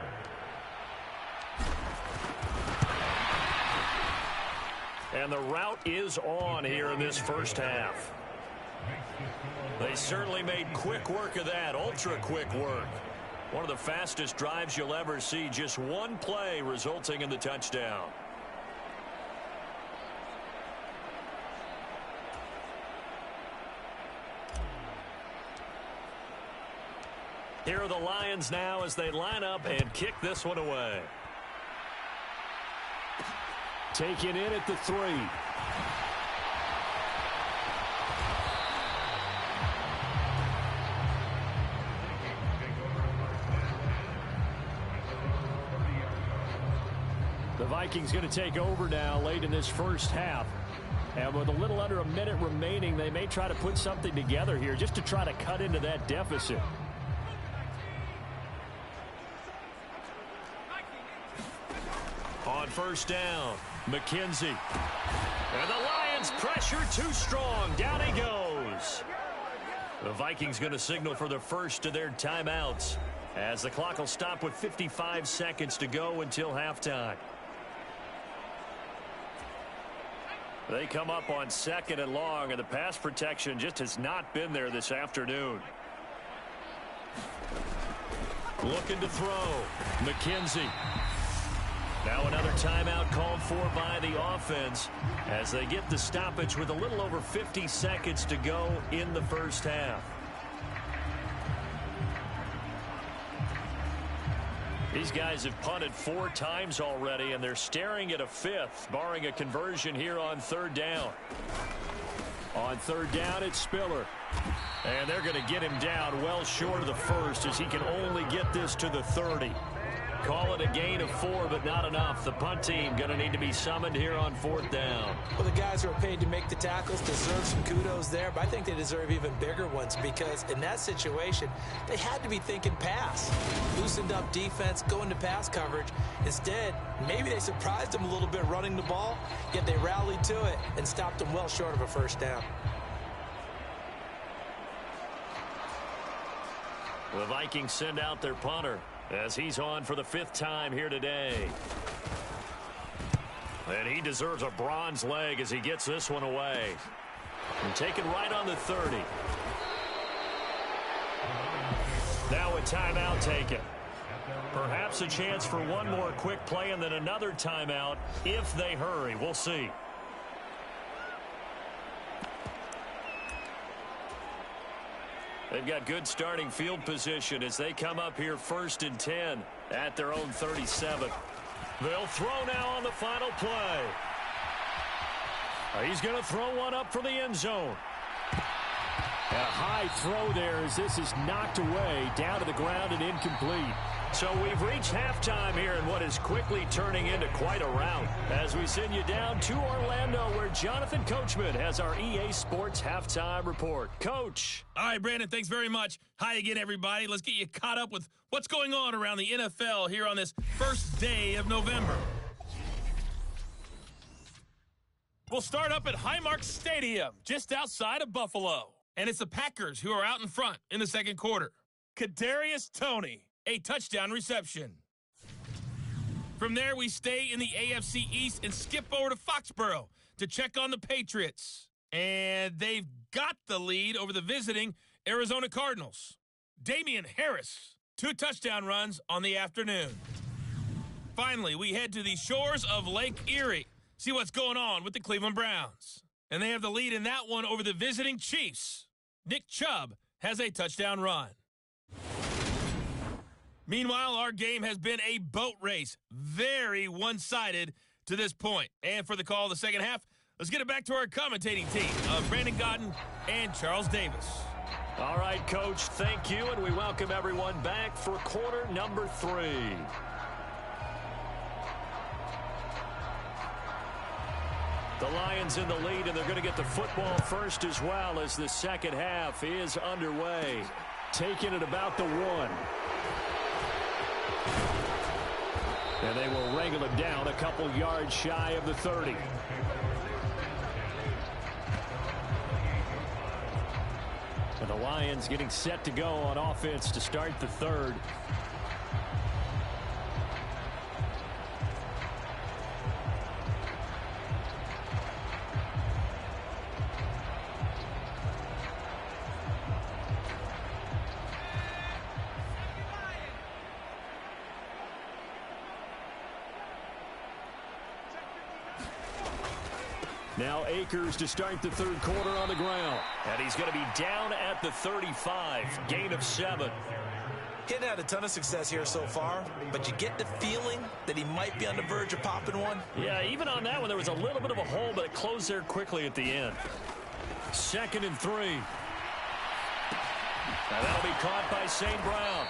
And the route is on here in this first half. They certainly made quick work of that, ultra quick work. One of the fastest drives you'll ever see, just one play resulting in the touchdown. Here are the Lions now as they line up and kick this one away. Taken in at the 3. The Vikings going to take over now late in this first half. And with a little under a minute remaining, they may try to put something together here just to try to cut into that deficit. On 1st down, McKenzie. And the Lions pressure too strong. Down he goes. The Vikings going to signal for the first of their timeouts as the clock will stop with 55 seconds to go until halftime. They come up on 2nd and long, and the pass protection just has not been there this afternoon. Looking to throw. McKenzie. Now another timeout called for by the offense as they get the stoppage with a little over 50 seconds to go in the first half. These guys have punted 4 times already, and they're staring at a 5th, barring a conversion here on 3rd down. On 3rd down, it's Spiller. And they're going to get him down well short of the 1st as he can only get this to the 30. Call it a gain of 4, but not enough. The punt team going to need to be summoned here on 4th down. Well, the guys who are paid to make the tackles deserve some kudos there, but I think they deserve even bigger ones because in that situation, they had to be thinking pass. Loosened up defense, going to pass coverage. Instead, maybe they surprised them a little bit running the ball, yet they rallied to it and stopped them well short of a 1st down. The Vikings send out their punter as he's on for the 5th time here today. And he deserves a bronze leg as he gets this one away. And taken right on the 30. a timeout taken. Perhaps a chance for one more quick play and then another timeout if they hurry. We'll see. They've got good starting field position as they come up here 1st and 10 at their own 37. They'll throw now on the final play. He's going to throw one up for the end zone. And a high throw there as this is knocked away down to the ground and incomplete. So we've reached halftime here in what is quickly turning into quite a rout as we send you down to Orlando where Jonathan Coachman has our EA Sports Halftime Report. Coach. All right, Brandon, thanks very much. Hi again, everybody. Let's get you caught up with what's going on around the NFL here on this first day of November. We'll start up at Highmark Stadium, just outside of Buffalo. And it's the Packers who are out in front in the second quarter. Kadarius Toney, a touchdown reception. From there, we stay in the AFC East and skip over to Foxborough to check on the Patriots. And they've got the lead over the visiting Arizona Cardinals. Damian Harris, 2 touchdown runs on the afternoon. Finally, we head to the shores of Lake Erie. See what's going on with the Cleveland Browns. And they have the lead in that one over the visiting Chiefs. Nick Chubb has a touchdown run. Meanwhile, our game has been a boat race. Very one-sided to this point. And for the call of the second half, let's get it back to our commentating team of Brandon Godden and Charles Davis. All right, Coach, thank you, and we welcome everyone back for quarter number 3. The Lions in the lead, and they're going to get the football first as well as the second half is underway. Taking it about the 1. And they will wrangle it down a couple yards shy of the 30. And the Lions getting set to go on offense to start the third. Now Akers to start the third quarter on the ground. And he's going to be down at the 35. Gain of 7. He hadn't had a ton of success here so far, but you get the feeling that he might be on the verge of popping one. Yeah, even on that one, there was a little bit of a hole, but it closed there quickly at the end. 2nd and 3. And that'll be caught by St. Brown.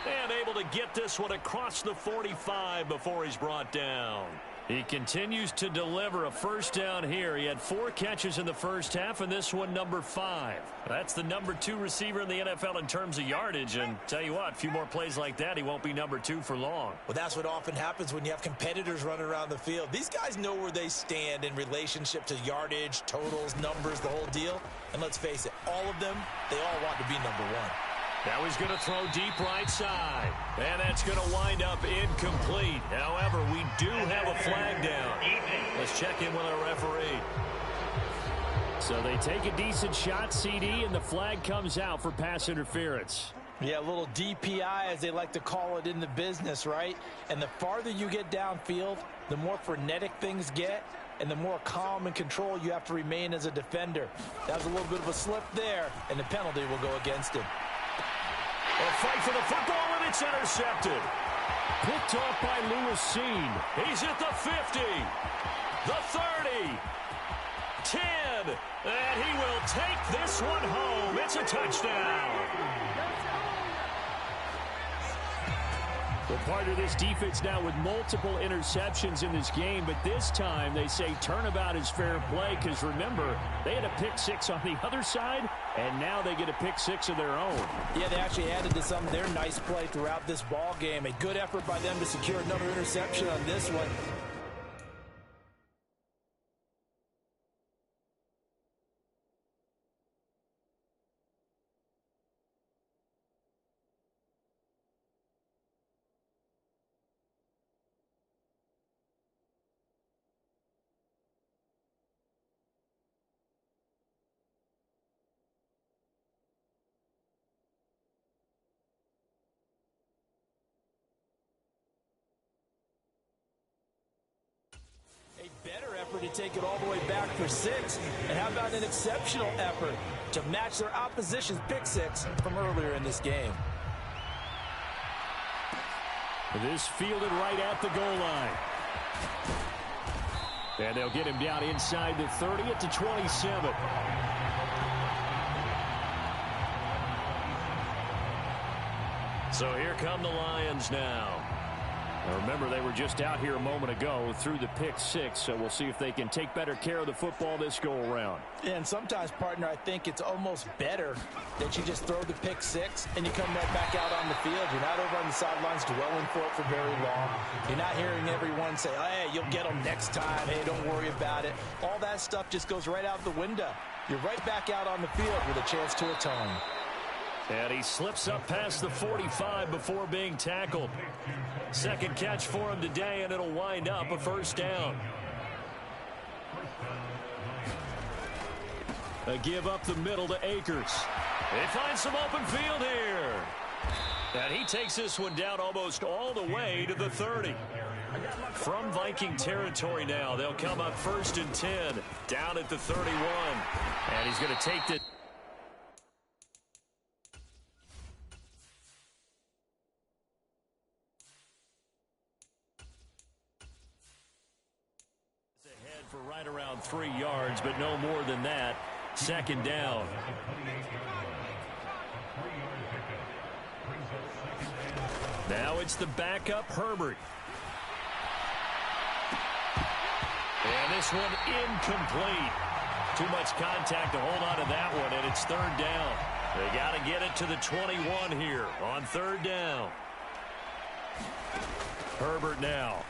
And able to get this one across the 45 before he's brought down. He continues to deliver a first down here. He had 4 catches in the first half, and this one number 5. That's the number 2 receiver in the NFL in terms of yardage. And tell you what, a few more plays like that, he won't be number 2 for long. Well, that's what often happens when you have competitors running around the field. These guys know where they stand in relationship to yardage, totals, numbers, the whole deal. And let's face it, all of them, they all want to be number 1. Now he's going to throw deep right side. And that's going to wind up incomplete. However, we do have a flag down. Let's check in with our referee. So they take a decent shot, CD, and the flag comes out for pass interference. Yeah, a little DPI, as they like to call it in the business, right? And the farther you get downfield, the more frenetic things get, and the more calm and control you have to remain as a defender. That was a little bit of a slip there, and the penalty will go against him. A fight for the football, and it's intercepted. Picked off by Lewis Seen. He's at the 50, the 30, 10, and he will take this one home. It's a touchdown. Well, part of this defense now with multiple interceptions in this game, but this time they say turnabout is fair play because, remember, they had a pick 6 on the other side, and now they get a pick 6 of their own. Yeah, they actually added to some of their nice play throughout this ball game. A good effort by them to secure another interception on this one. effort to take it all the way back for 6. And how about an exceptional effort to match their opposition's pick 6 from earlier in this game? This fielded right at the goal line. And they'll get him down inside the 30 at the 27. So here come the Lions now. Now remember, they were just out here a moment ago through the pick 6, so we'll see if they can take better care of the football this go-around. And sometimes, partner, I think it's almost better that you just throw the pick 6 and you come right back out on the field. You're not over on the sidelines dwelling for it for very long. You're not hearing everyone say, hey, you'll get them next time. Hey, don't worry about it. All that stuff just goes right out the window. You're right back out on the field with a chance to atone. And he slips up past the 45 before being tackled. Second catch for him today, and it'll wind up a first down. A give up the middle to Akers. They find some open field here. And he takes this one down almost all the way to the 30. From Viking territory now, they'll come up 1st and 10, down at the 31. And he's going to take the... for right around 3 yards, but no more than that. Second down. Now it's the backup, Herbert. And this one incomplete. Too much contact to hold on to that one, and it's 3rd down. They got to get it to the 21 here on 3rd down. Herbert now.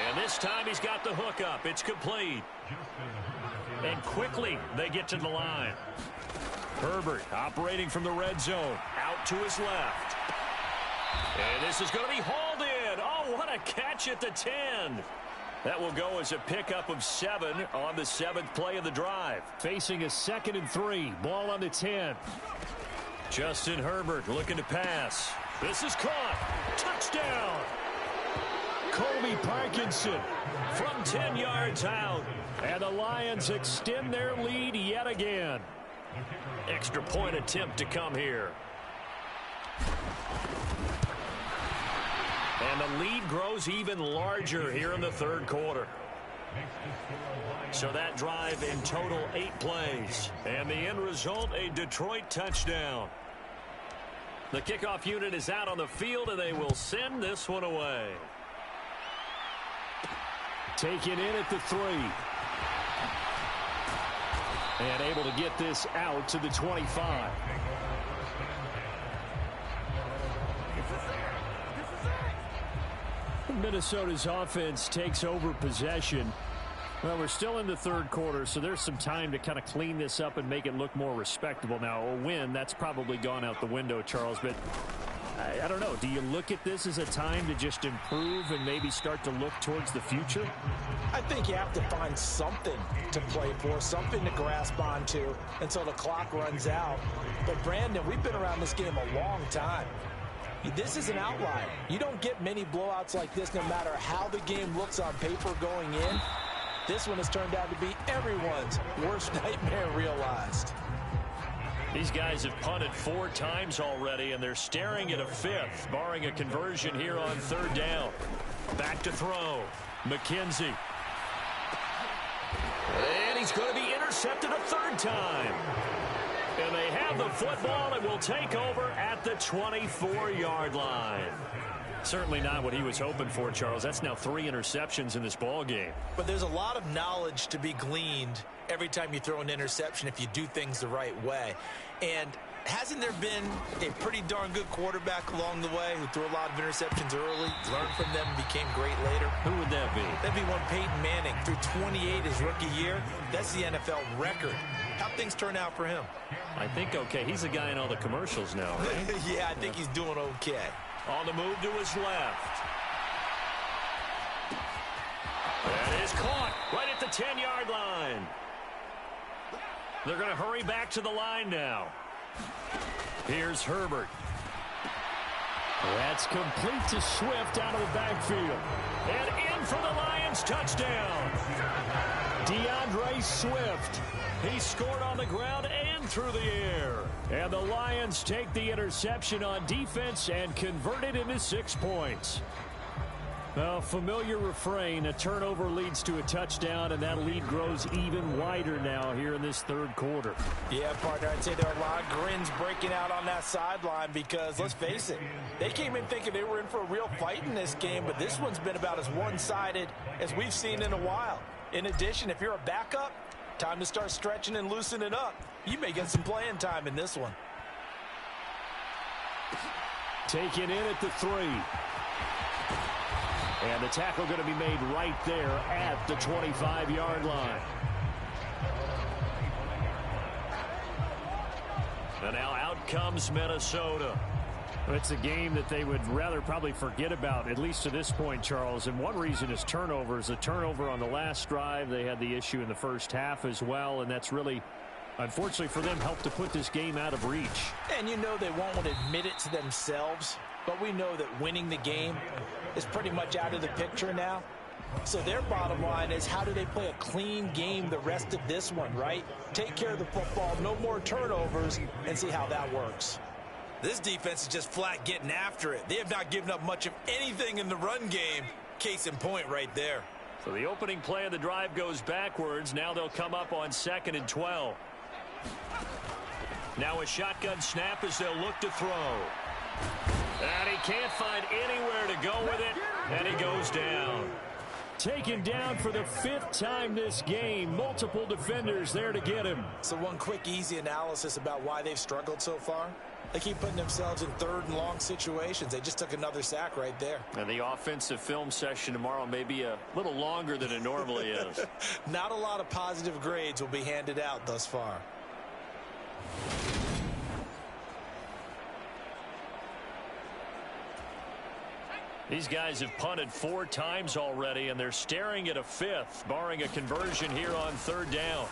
And this time he's got the hook up. It's complete. And quickly they get to the line. Herbert operating from the red zone. Out to his left. And this is going to be hauled in. Oh, what a catch at the 10. That will go as a pickup of 7 on the 7th play of the drive. Facing a 2nd and 3. Ball on the 10. Justin Herbert looking to pass. This is caught. Touchdown. Colby Parkinson from 10 yards out. And the Lions extend their lead yet again. Extra point attempt to come here. And the lead grows even larger here in the 3rd quarter. So that drive in total 8 plays. And the end result, a Detroit touchdown. The kickoff unit is out on the field, and they will send this one away. Taken in at the 3. And able to get this out to the 25. Minnesota's offense takes over possession. Well, we're still in the 3rd quarter, so there's some time to kind of clean this up and make it look more respectable. Now, a win, that's probably gone out the window, Charles, but I don't know. Do you look at this as a time to just improve and maybe start to look towards the future? I think you have to find something to play for, something to grasp onto until the clock runs out. But, Brandon, we've been around this game a long time. This is an outlier. You don't get many blowouts like this no matter how the game looks on paper going in. This one has turned out to be everyone's worst nightmare realized. These guys have punted 4 times already, and they're staring at a 5th, barring a conversion here on 3rd down. Back to throw. McKenzie. And he's going to be intercepted a 3rd time. And they have the football and will take over at the 24-yard line. Certainly not what he was hoping for, Charles. That's now 3 interceptions in this ball game. But there's a lot of knowledge to be gleaned every time you throw an interception if you do things the right way. And hasn't there been a pretty darn good quarterback along the way who threw a lot of interceptions early, learned from them, and became great later? Who would that be? That'd be one Peyton Manning. Threw 28 his rookie year. That's the NFL record. How'd things turn out for him? I think okay. He's a guy in all the commercials now, right? Yeah, I think he's doing okay. On the move to his left. That is caught right at the 10-yard line. They're going to hurry back to the line now. Here's Herbert. That's complete to Swift out of the backfield. And in for the Lions touchdown. DeAndre Swift. He scored on the ground and through the air. And the Lions take the interception on defense and convert it into 6 points. A familiar refrain, a turnover leads to a touchdown, and that lead grows even wider now here in this third quarter. Yeah, partner, I'd say there are a lot of grins breaking out on that sideline because, let's face it, they came in thinking they were in for a real fight in this game, but this one's been about as one-sided as we've seen in a while. In addition, if you're a backup, time to start stretching and loosening up. You may get some playing time in this one. Taken in at the 3. And the tackle going to be made right there at the 25-yard line. And now out comes Minnesota. It's a game that they would rather probably forget about, at least to this point, Charles. And one reason is turnovers. A turnover on the last drive. They had the issue in the first half as well, and that's really, unfortunately for them, helped to put this game out of reach. And you know they won't admit it to themselves, but we know that winning the game is pretty much out of the picture now. So their bottom line is, how do they play a clean game the rest of this one, right? Take care of the football, no more turnovers, and see how that works. This defense is just flat getting after it. They have not given up much of anything in the run game. Case in point right there. So the opening play of the drive goes backwards. Now they'll come up on 2nd and 12. Now a shotgun snap as they'll look to throw. And he can't find anywhere to go with it, and he goes down. Taken down for the 5th time this game. Multiple defenders there to get him. So one quick, easy analysis about why they've struggled so far. They keep putting themselves in 3rd and long situations. They just took another sack right there. And the offensive film session tomorrow may be a little longer than it normally is. Not a lot of positive grades will be handed out thus far. These guys have punted 4 times already, and they're staring at a 5th, barring a conversion here on 3rd down.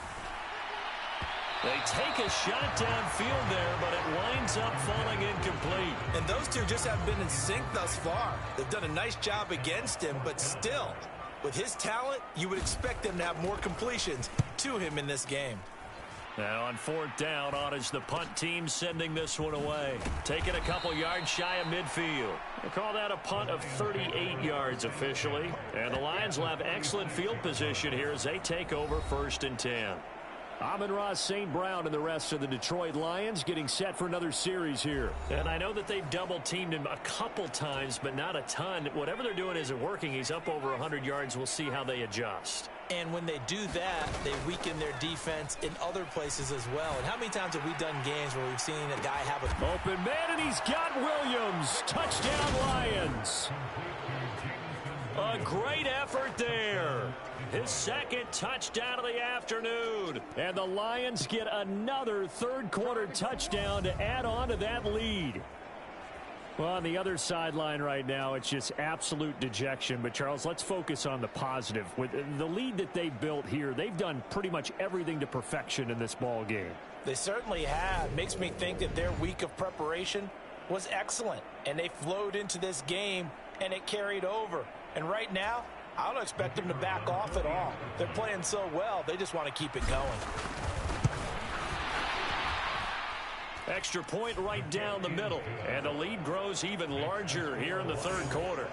They take a shot downfield there, but it winds up falling incomplete. And those two just haven't been in sync thus far. They've done a nice job against him, but still, with his talent, you would expect them to have more completions to him in this game. Now on 4th down, on is the punt team sending this one away. Taking a couple yards shy of midfield. They call that a punt of 38 yards officially. And the Lions will have excellent field position here as they take over 1st and 10. Amon-Ra St. Brown and the rest of the Detroit Lions getting set for another series here. And I know that they've double-teamed him a couple times, but not a ton. Whatever they're doing isn't working. He's up over 100 yards. We'll see how they adjust. And when they do that, they weaken their defense in other places as well. And how many times have we done games where we've seen a guy have a open man, and he's got Williams. Touchdown, Lions. A great effort there. His 2nd touchdown of the afternoon. And the Lions get another 3rd quarter touchdown to add on to that lead. Well, on the other sideline right now, it's just absolute dejection. But, Charles, let's focus on the positive. With the lead that they built here, they've done pretty much everything to perfection in this ball game. They certainly have. Makes me think that their week of preparation was excellent. And they flowed into this game, and it carried over. And right now, I don't expect them to back off at all. They're playing so well, they just want to keep it going. Extra point right down the middle. And the lead grows even larger here in the 3rd quarter.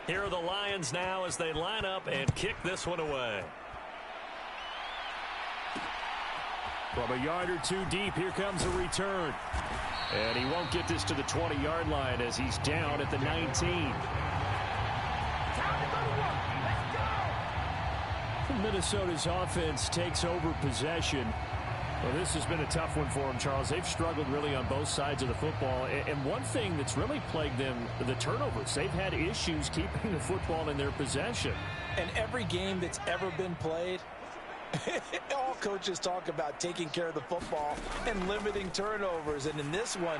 Here are the Lions now as they line up and kick this one away. From a yard or 2 deep, here comes a return. And he won't get this to the 20-yard line as he's down at the 19. Minnesota's offense takes over possession. Well, this has been a tough one for them, Charles. They've struggled really on both sides of the football. And one thing that's really plagued them, the turnovers. They've had issues keeping the football in their possession. And every game that's ever been played, all coaches talk about taking care of the football and limiting turnovers. And in this one,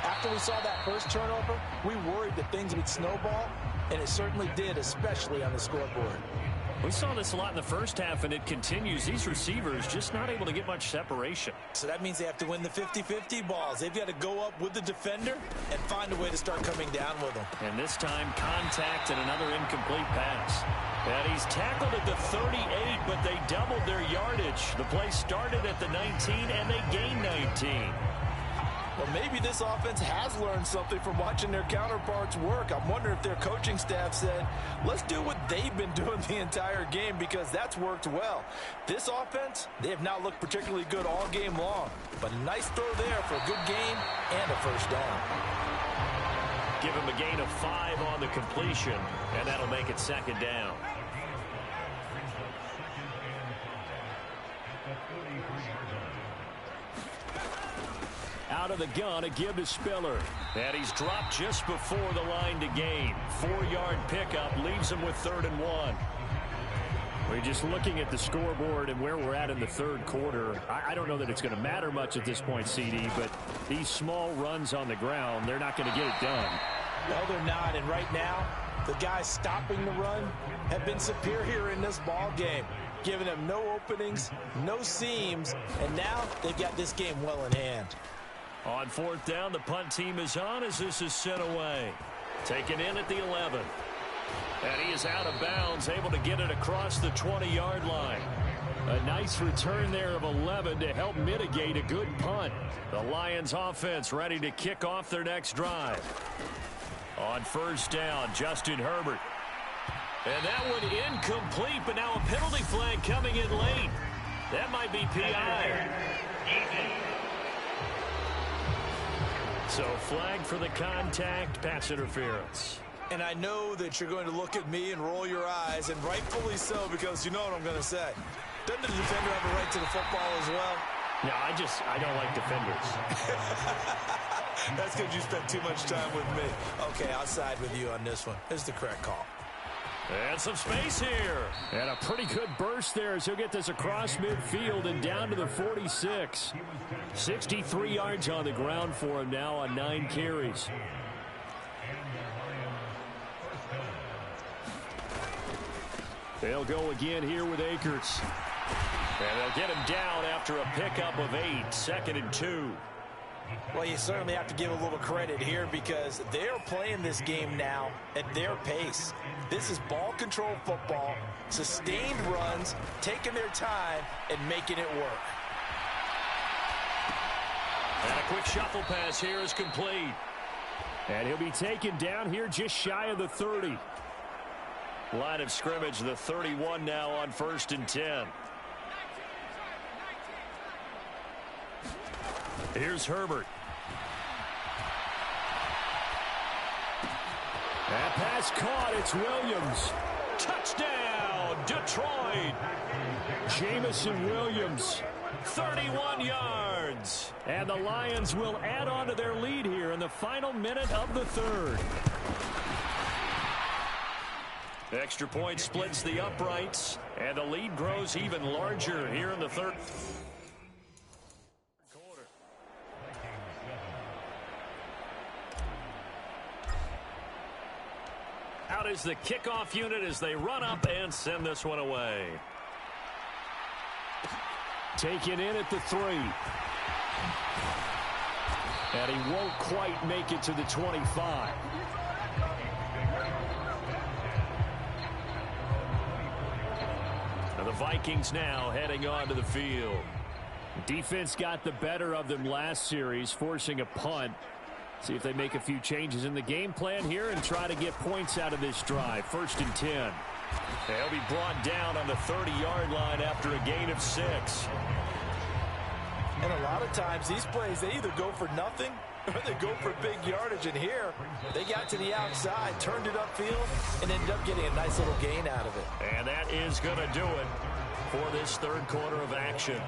After we saw that first turnover, we worried that things would snowball, and it certainly did, especially on the scoreboard. We saw this a lot in the first half, and it continues. These receivers just not able to get much separation. So that means they have to win the 50-50 balls. They've got to go up with the defender and find a way to start coming down with them. And this time, contact and another incomplete pass. And he's tackled at the 38, but they doubled their yardage. The play started at the 19, and they gained 19. Well, maybe this offense has learned something from watching their counterparts work. I'm wondering if their coaching staff said, let's do what they've been doing the entire game, because that's worked well. This offense, they have not looked particularly good all game long. But a nice throw there for a good game and a first down. Give him a gain of 5 on the completion, and that'll make it second down. Out of the gun, a give to Spiller. And he's dropped just before the line to gain. 4-yard pickup leaves him with 3rd and 1. We're just looking at the scoreboard and where we're at in the third quarter. I don't know that it's going to matter much at this point, CD, but these small runs on the ground, they're not going to get it done. No, they're not. And right now, the guys stopping the run have been superior in this ball game, giving them no openings, no seams, and now they've got this game well in hand. On 4th down, the punt team is on as this is sent away. Taken in at the 11. And he is out of bounds, able to get it across the 20-yard line. A nice return there of 11 to help mitigate a good punt. The Lions offense ready to kick off their next drive. On 1st down, Justin Herbert. And that one incomplete, but now a penalty flag coming in late. That might be PI. So flag for the contact, pass interference. And I know that you're going to look at me and roll your eyes, and rightfully so, because you know what I'm going to say. Doesn't the defender have a right to the football as well? No, I don't like defenders. That's because you spent too much time with me. Okay, I'll side with you on this one. This is the correct call. And some space here. And a pretty good burst there as he'll get this across midfield and down to the 46. 63 yards on the ground for him now on 9 carries. They'll go again here with Akers. And they'll get him down after a pickup of 8, 2nd and 2. Well, you certainly have to give a little credit here because they're playing this game now at their pace. This is ball control football, sustained runs, taking their time, and making it work. And a quick shuffle pass here is complete. And he'll be taken down here just shy of the 30. Line of scrimmage, the 31 now on 1st and 10. Here's Herbert. That pass caught. It's Williams. Touchdown, Detroit. Jamison Williams, 31 yards. And the Lions will add on to their lead here in the final minute of the third. Extra point splits the uprights, and the lead grows even larger here in the third quarter. Out is the kickoff unit as they run up and send this one away. Taken in at the 3. And he won't quite make it to the 25. The Vikings now heading onto the field. Defense got the better of them last series, forcing a punt. See if they make a few changes in the game plan here and try to get points out of this drive. 1st and 10. They'll be brought down on the 30-yard line after a gain of 6. And a lot of times these plays, they either go for nothing or they go for big yardage. And here, they got to the outside, turned it upfield, and ended up getting a nice little gain out of it. And that is going to do it for this third quarter of action.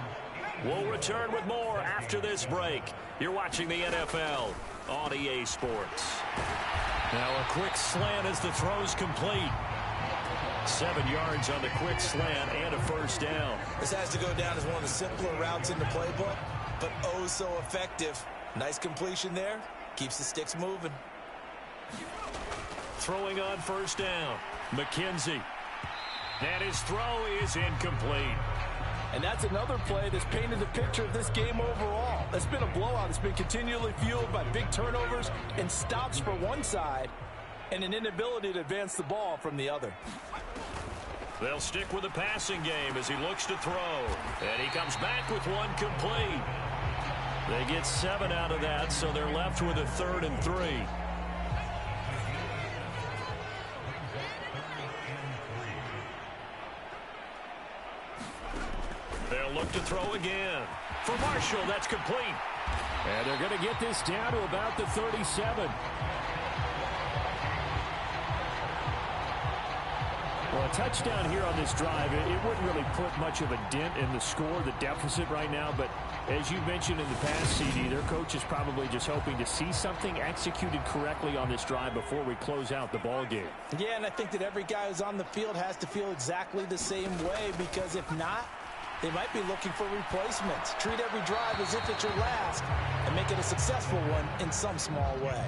We'll return with more after this break. You're watching the NFL on EA Sports. Now a quick slant as the throw's complete. 7 yards on the quick slant and a first down. This has to go down as one of the simpler routes in the playbook, but oh so effective. Nice completion there. Keeps the sticks moving. Throwing on first down. McKenzie. And his throw is incomplete. And that's another play that's painted the picture of this game overall. It's been a blowout. It's been continually fueled by big turnovers and stops for one side and an inability to advance the ball from the other. They'll stick with the passing game as he looks to throw. And he comes back with one complete. They get 7 out of that, so they're left with a 3rd and 3. They'll look to throw again. For Marshall, that's complete. And they're going to get this down to about the 37. Well, a touchdown here on this drive, it wouldn't really put much of a dent in the score, the deficit right now. But as you mentioned in the past, CD, their coach is probably just hoping to see something executed correctly on this drive before we close out the ball game. Yeah, and I think that every guy who's on the field has to feel exactly the same way, because if not, they might be looking for replacements. Treat every drive as if it's your last and make it a successful one in some small way.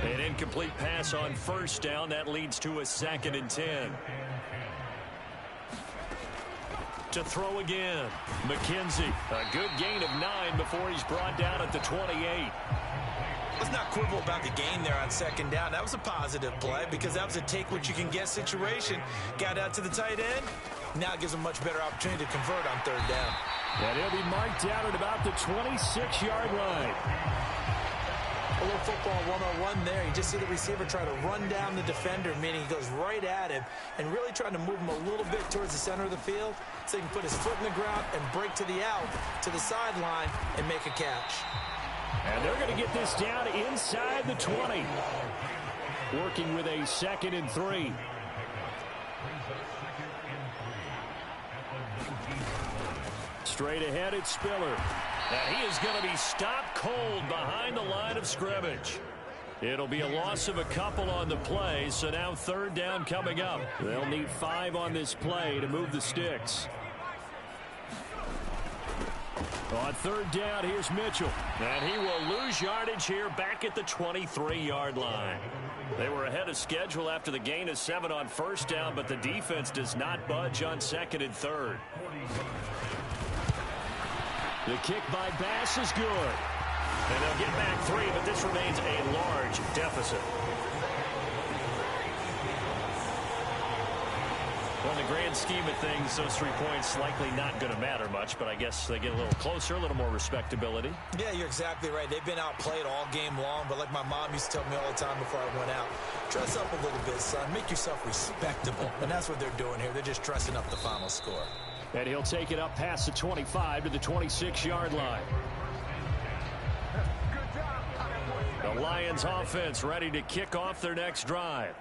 An incomplete pass on first down. That leads to a 2nd and 10. To throw again. McKenzie. A good gain of 9 before he's brought down at the 28. Let's not quibble about the gain there on 2nd down. That was a positive play because that was a take-what-you-can-get situation. Got out to the tight end. Now it gives him a much better opportunity to convert on 3rd down. And he'll be marked down at about the 26-yard line. A little football 101 there. You just see the receiver try to run down the defender, meaning he goes right at him and really trying to move him a little bit towards the center of the field so he can put his foot in the ground and break to the out, to the sideline, and make a catch. And they're going to get this down inside the 20. Working with a 2nd and 3. Straight ahead, it's Spiller. And he is going to be stopped cold behind the line of scrimmage. It'll be a loss of a couple on the play, so now 3rd down coming up. They'll need 5 on this play to move the sticks. On 3rd down, here's Mitchell. And he will lose yardage here back at the 23-yard line. They were ahead of schedule after the gain of 7 on first down, but the defense does not budge on 2nd and 3rd. The kick by Bass is good. And they'll get back 3, but this remains a large deficit. Well, in the grand scheme of things, those 3 points likely not going to matter much, but I guess they get a little closer, a little more respectability. Yeah, you're exactly right. They've been outplayed all game long, but like my mom used to tell me all the time before I went out, dress up a little bit, son. Make yourself respectable. And that's what they're doing here. They're just dressing up the final score. And he'll take it up past the 25 to the 26-yard line. The Lions offense ready to kick off their next drive.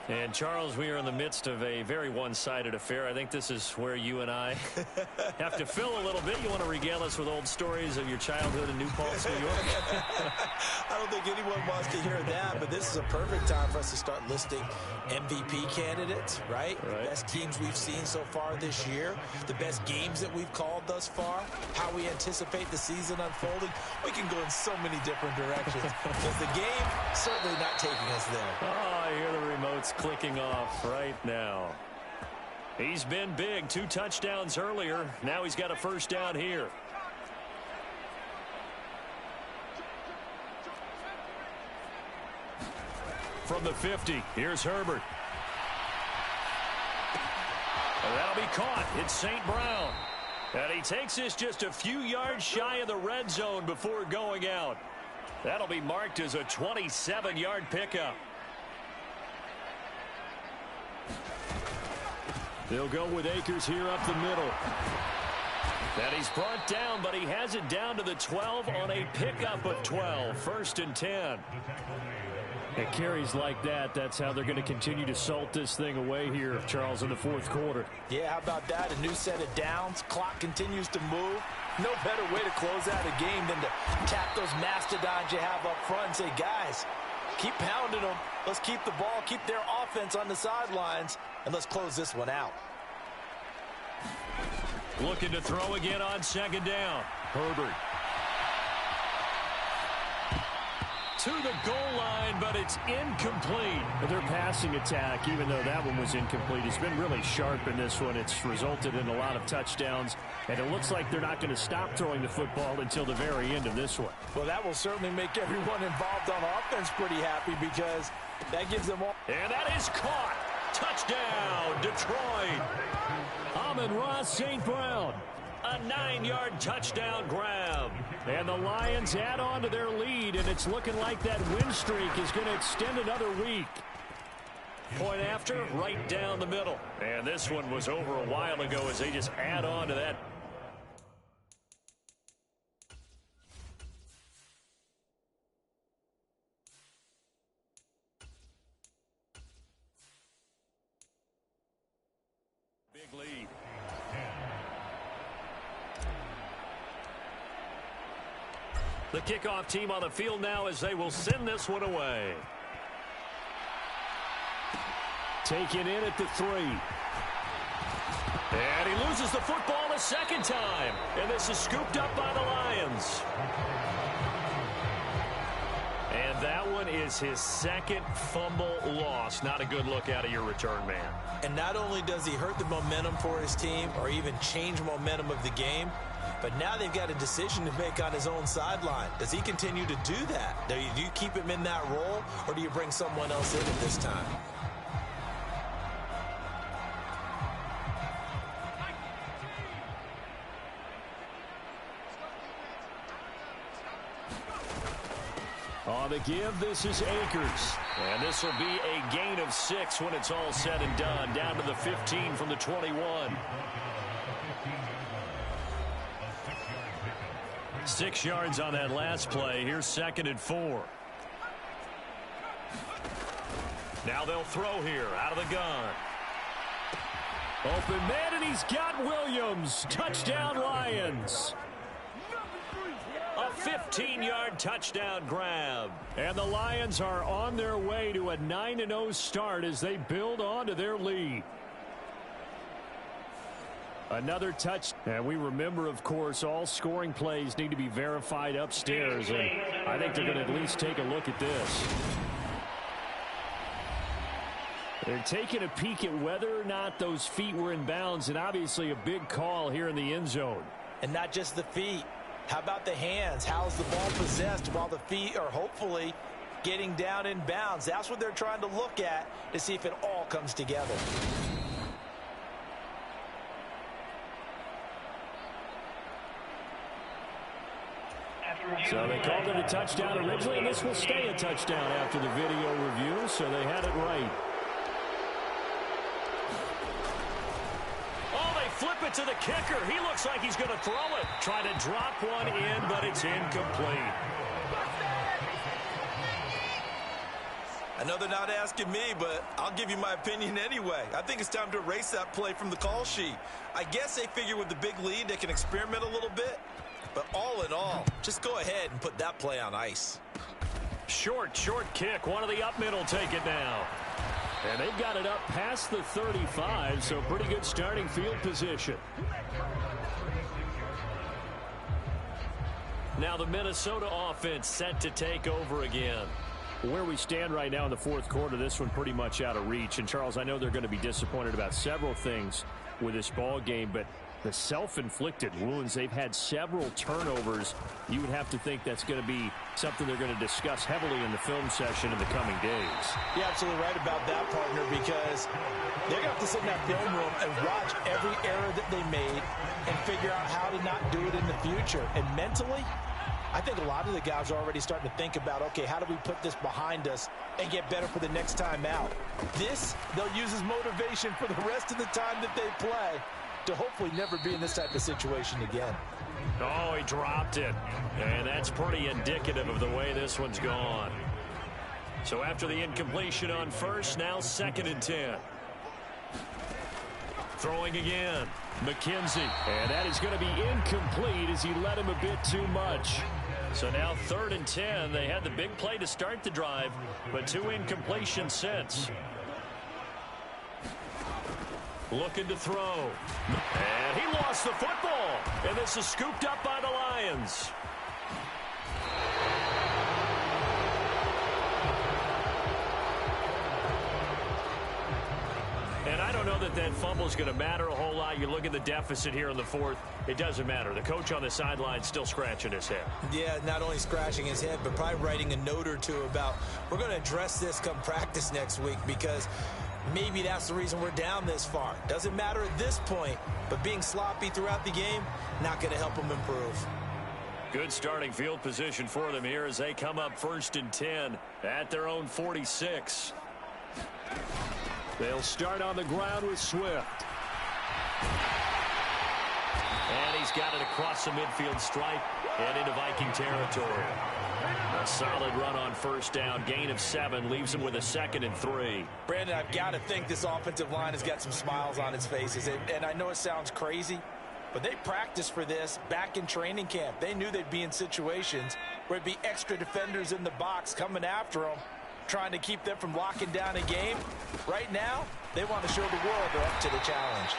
And, Charles, we are in the midst of a very one-sided affair. I think this is where you and I have to fill a little bit. You want to regale us with old stories of your childhood in New Paltz, New York? I don't think anyone wants to hear that, but this is a perfect time for us to start listing MVP candidates, right? The best teams we've seen so far this year, the best games that we've called thus far, how we anticipate the season unfolding. We can go in so many different directions because the game certainly not taking us there. Oh, I hear the remotes clicking off right now. He's been big. 2 touchdowns earlier. Now he's got a first down here. From the 50, here's Herbert. That'll be caught. It's St. Brown. And he takes this just a few yards shy of the red zone before going out. That'll be marked as a 27-yard pickup. They'll go with Akers here up the middle. And he's brought down, but he has it down to the 12 on a pickup of 12. 1st and 10. It carries like that. That's how they're going to continue to salt this thing away here, Charles, in the 4th quarter. Yeah, how about that? A new set of downs. Clock continues to move. No better way to close out a game than to tap those mastodons you have up front and say, guys, keep pounding them. Let's keep the ball, keep their offense on the sidelines, and let's close this one out. Looking to throw again on 2nd down. Herbert. to the goal line, but it's incomplete. But their passing attack, even though that one was incomplete, has been really sharp in this one. It's resulted in a lot of touchdowns, and it looks like they're not going to stop throwing the football until the very end of this one. Well, that will certainly make everyone involved on offense pretty happy because that gives them all. And that is caught. Touchdown, Detroit. Amon-Ra St. Brown. A 9-yard touchdown grab. And the Lions add on to their lead, and it's looking like that win streak is going to extend another week. Point after, right down the middle. And this one was over a while ago as they just add on to that. Big lead. The kickoff team on the field now as they will send this one away. Taken in at the 3. And he loses the football a second time. And this is scooped up by the Lions. And that one is his second fumble loss. Not a good look out of your return man. And not only does he hurt the momentum for his team or even change momentum of the game, but now they've got a decision to make on his own sideline. Does he continue to do that? Do you keep him in that role, or do you bring someone else in at this time? On the give, this is Akers. And this will be a gain of 6 when it's all said and done. Down to the 15 from the 21. 6 yards on that last play. Here's 2nd and 4. Now they'll throw here out of the gun. Open man, and he's got Williams. Touchdown, Lions. A 15-yard touchdown grab. And the Lions are on their way to a 9-0 start as they build on to their lead. Another touch. And we remember, of course, all scoring plays need to be verified upstairs. And I think they're going to at least take a look at this. They're taking a peek at whether or not those feet were in bounds. And obviously a big call here in the end zone. And not just the feet. How about the hands? How's the ball possessed while the feet are hopefully getting down in bounds? That's what they're trying to look at to see if it all comes together. So they called it a touchdown originally, and this will stay a touchdown after the video review, so they had it right. Flip it to the kicker. He looks like he's going to throw it. Try to drop one in, but it's incomplete. I know they're not asking me, but I'll give you my opinion anyway. I think it's time to erase that play from the call sheet. I guess they figure with the big lead they can experiment a little bit. But all in all, just go ahead and put that play on ice. Short kick. One of the up middle take it now. And they've got it up past the 35, so pretty good starting field position. Now the Minnesota offense set to take over again. Where we stand right now in the fourth quarter, this one pretty much out of reach. And, Charles, I know they're going to be disappointed about several things with this ball game, but the self-inflicted wounds, they've had several turnovers. You would have to think that's going to be something they're going to discuss heavily in the film session in the coming days. You're absolutely right about that, partner, because they're going to have to sit in that film room and watch every error that they made and figure out how to not do it in the future. And mentally, I think a lot of the guys are already starting to think about, okay, how do we put this behind us and get better for the next time out? This, they'll use as motivation for the rest of the time that they play to hopefully never be in this type of situation again. Oh, he dropped it. And that's pretty indicative of the way this one's gone. So after the incompletion on first, now 2nd and 10. Throwing again. McKenzie. And that is going to be incomplete as he led him a bit too much. So now 3rd and 10. They had the big play to start the drive, but 2 incompletions since. Looking to throw. And he lost the football. And this is scooped up by the Lions. know that that fumble is going to matter a whole lot. You look at the deficit here in the fourth. It doesn't matter. The coach on the sideline still scratching his head. Yeah, not only scratching his head, but probably writing a note or two about, we're going to address this come practice next week, because maybe that's the reason we're down this far. Doesn't matter at this point, but being sloppy throughout the game, not going to help them improve. Good starting field position for them here as they come up 1st and 10 at their own 46. They'll start on the ground with Swift. And he's got it across the midfield stripe and into Viking territory. A solid run on 1st down. Gain of 7 leaves him with a 2nd and 3. Brandon, I've got to think this offensive line has got some smiles on its faces. And I know it sounds crazy, but they practiced for this back in training camp. They knew they'd be in situations where it'd be extra defenders in the box coming after them, trying to keep them from locking down a game. Right now, they want to show the world they're up to the challenge.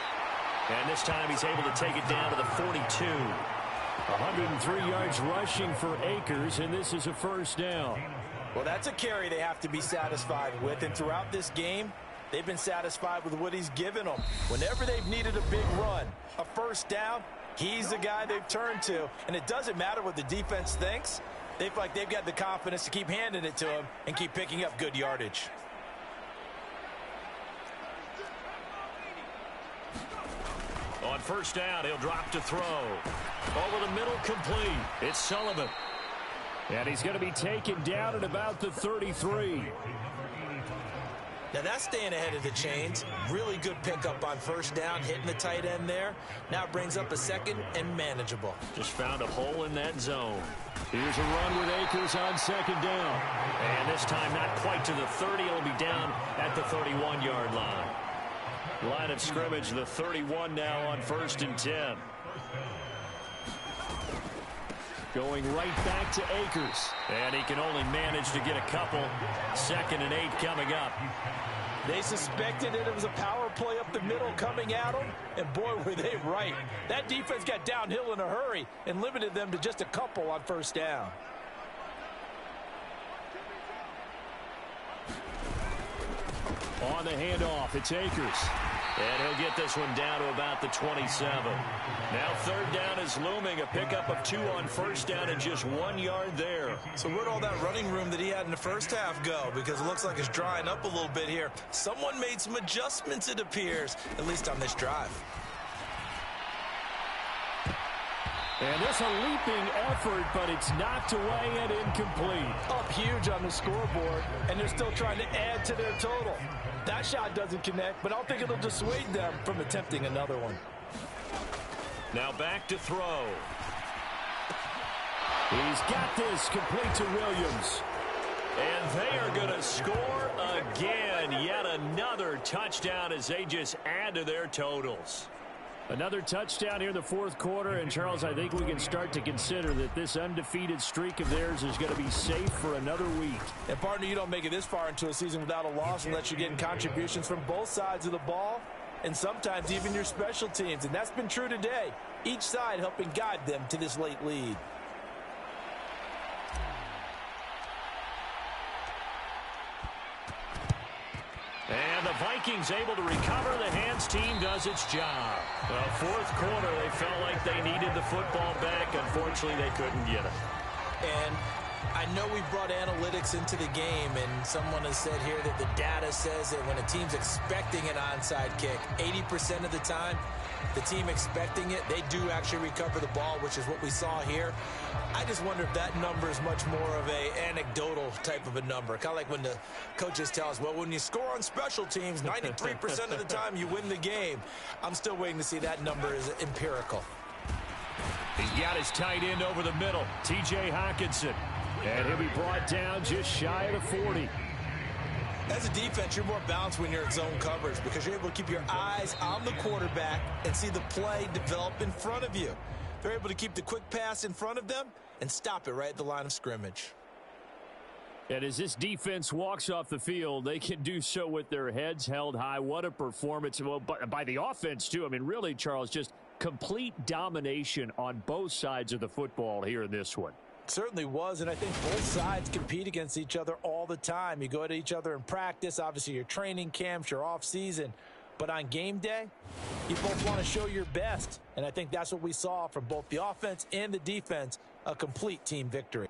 And this time he's able to take it down to the 42. 103 yards rushing for Akers, and this is a 1st down. Well, that's a carry they have to be satisfied with, and throughout this game, they've been satisfied with what he's given them. Whenever they've needed a big run, a 1st down, he's the guy they've turned to. And it doesn't matter what the defense thinks. They feel like they've got the confidence to keep handing it to him and keep picking up good yardage. On 1st down, he'll drop to throw. Over the middle, complete. It's Sullivan. And he's going to be taken down at about the 33. Now that's staying ahead of the chains. Really good pickup on 1st down, hitting the tight end there. Now it brings up a 2nd and manageable. Just found a hole in that zone. Here's a run with Akers on 2nd down. And this time not quite to the 30. It'll be down at the 31-yard line. Line of scrimmage, the 31 now on 1st and 10. Going right back to Akers. And he can only manage to get a couple. 2nd and 8 coming up. They suspected it was a power play up the middle coming at them, and boy, were they right. That defense got downhill in a hurry and limited them to just a couple on 1st down. On the handoff, it's Akers. And he'll get this one down to about the 27. Now 3rd down is looming. A pickup of 2 on 1st down and just 1 yard there. So where'd all that running room that he had in the 1st half go? Because it looks like it's drying up a little bit here. Someone made some adjustments, it appears, at least on this drive. And there's a leaping effort, but it's knocked away and incomplete. Up huge on the scoreboard, and they're still trying to add to their total. That shot doesn't connect, but I don't think it'll dissuade them from attempting another one. Now back to throw. He's got this complete to Williams. And they are going to score again. Yet another touchdown as they just add to their totals. Another touchdown here in the 4th quarter. And, Charles, I think we can start to consider that this undefeated streak of theirs is going to be safe for another week. And, partner, you don't make it this far into a season without a loss unless you're getting contributions from both sides of the ball and sometimes even your special teams. And that's been true today. Each side helping guide them to this late lead. And the Vikings able to recover. The hands team does its job. Well, 4th quarter, they felt like they needed the football back. Unfortunately, they couldn't get it. And I know we brought analytics into the game, and someone has said here that the data says that when a team's expecting an onside kick, 80% of the time, the team expecting it, they do actually recover the ball, which is what we saw here. I just wonder if that number is much more of a anecdotal type of a number. Kind of like when the coaches tell us, well, when you score on special teams, 93% of the time you win the game. I'm still waiting to see that number is empirical. He's got his tight end over the middle, T.J. Hockenson. And he'll be brought down just shy of the 40. As a defense, you're more balanced when you're in zone coverage because you're able to keep your eyes on the quarterback and see the play develop in front of you. They're able to keep the quick pass in front of them and stop it right at the line of scrimmage. And as this defense walks off the field, they can do so with their heads held high. What a performance. Well, by the offense, too. I mean, really, Charles, just complete domination on both sides of the football here in this one. Certainly was, and I think both sides compete against each other all the time. You go to each other in practice, obviously your training camps, your off season. But on game day, you both want to show your best. And I think that's what we saw from both the offense and the defense, a complete team victory.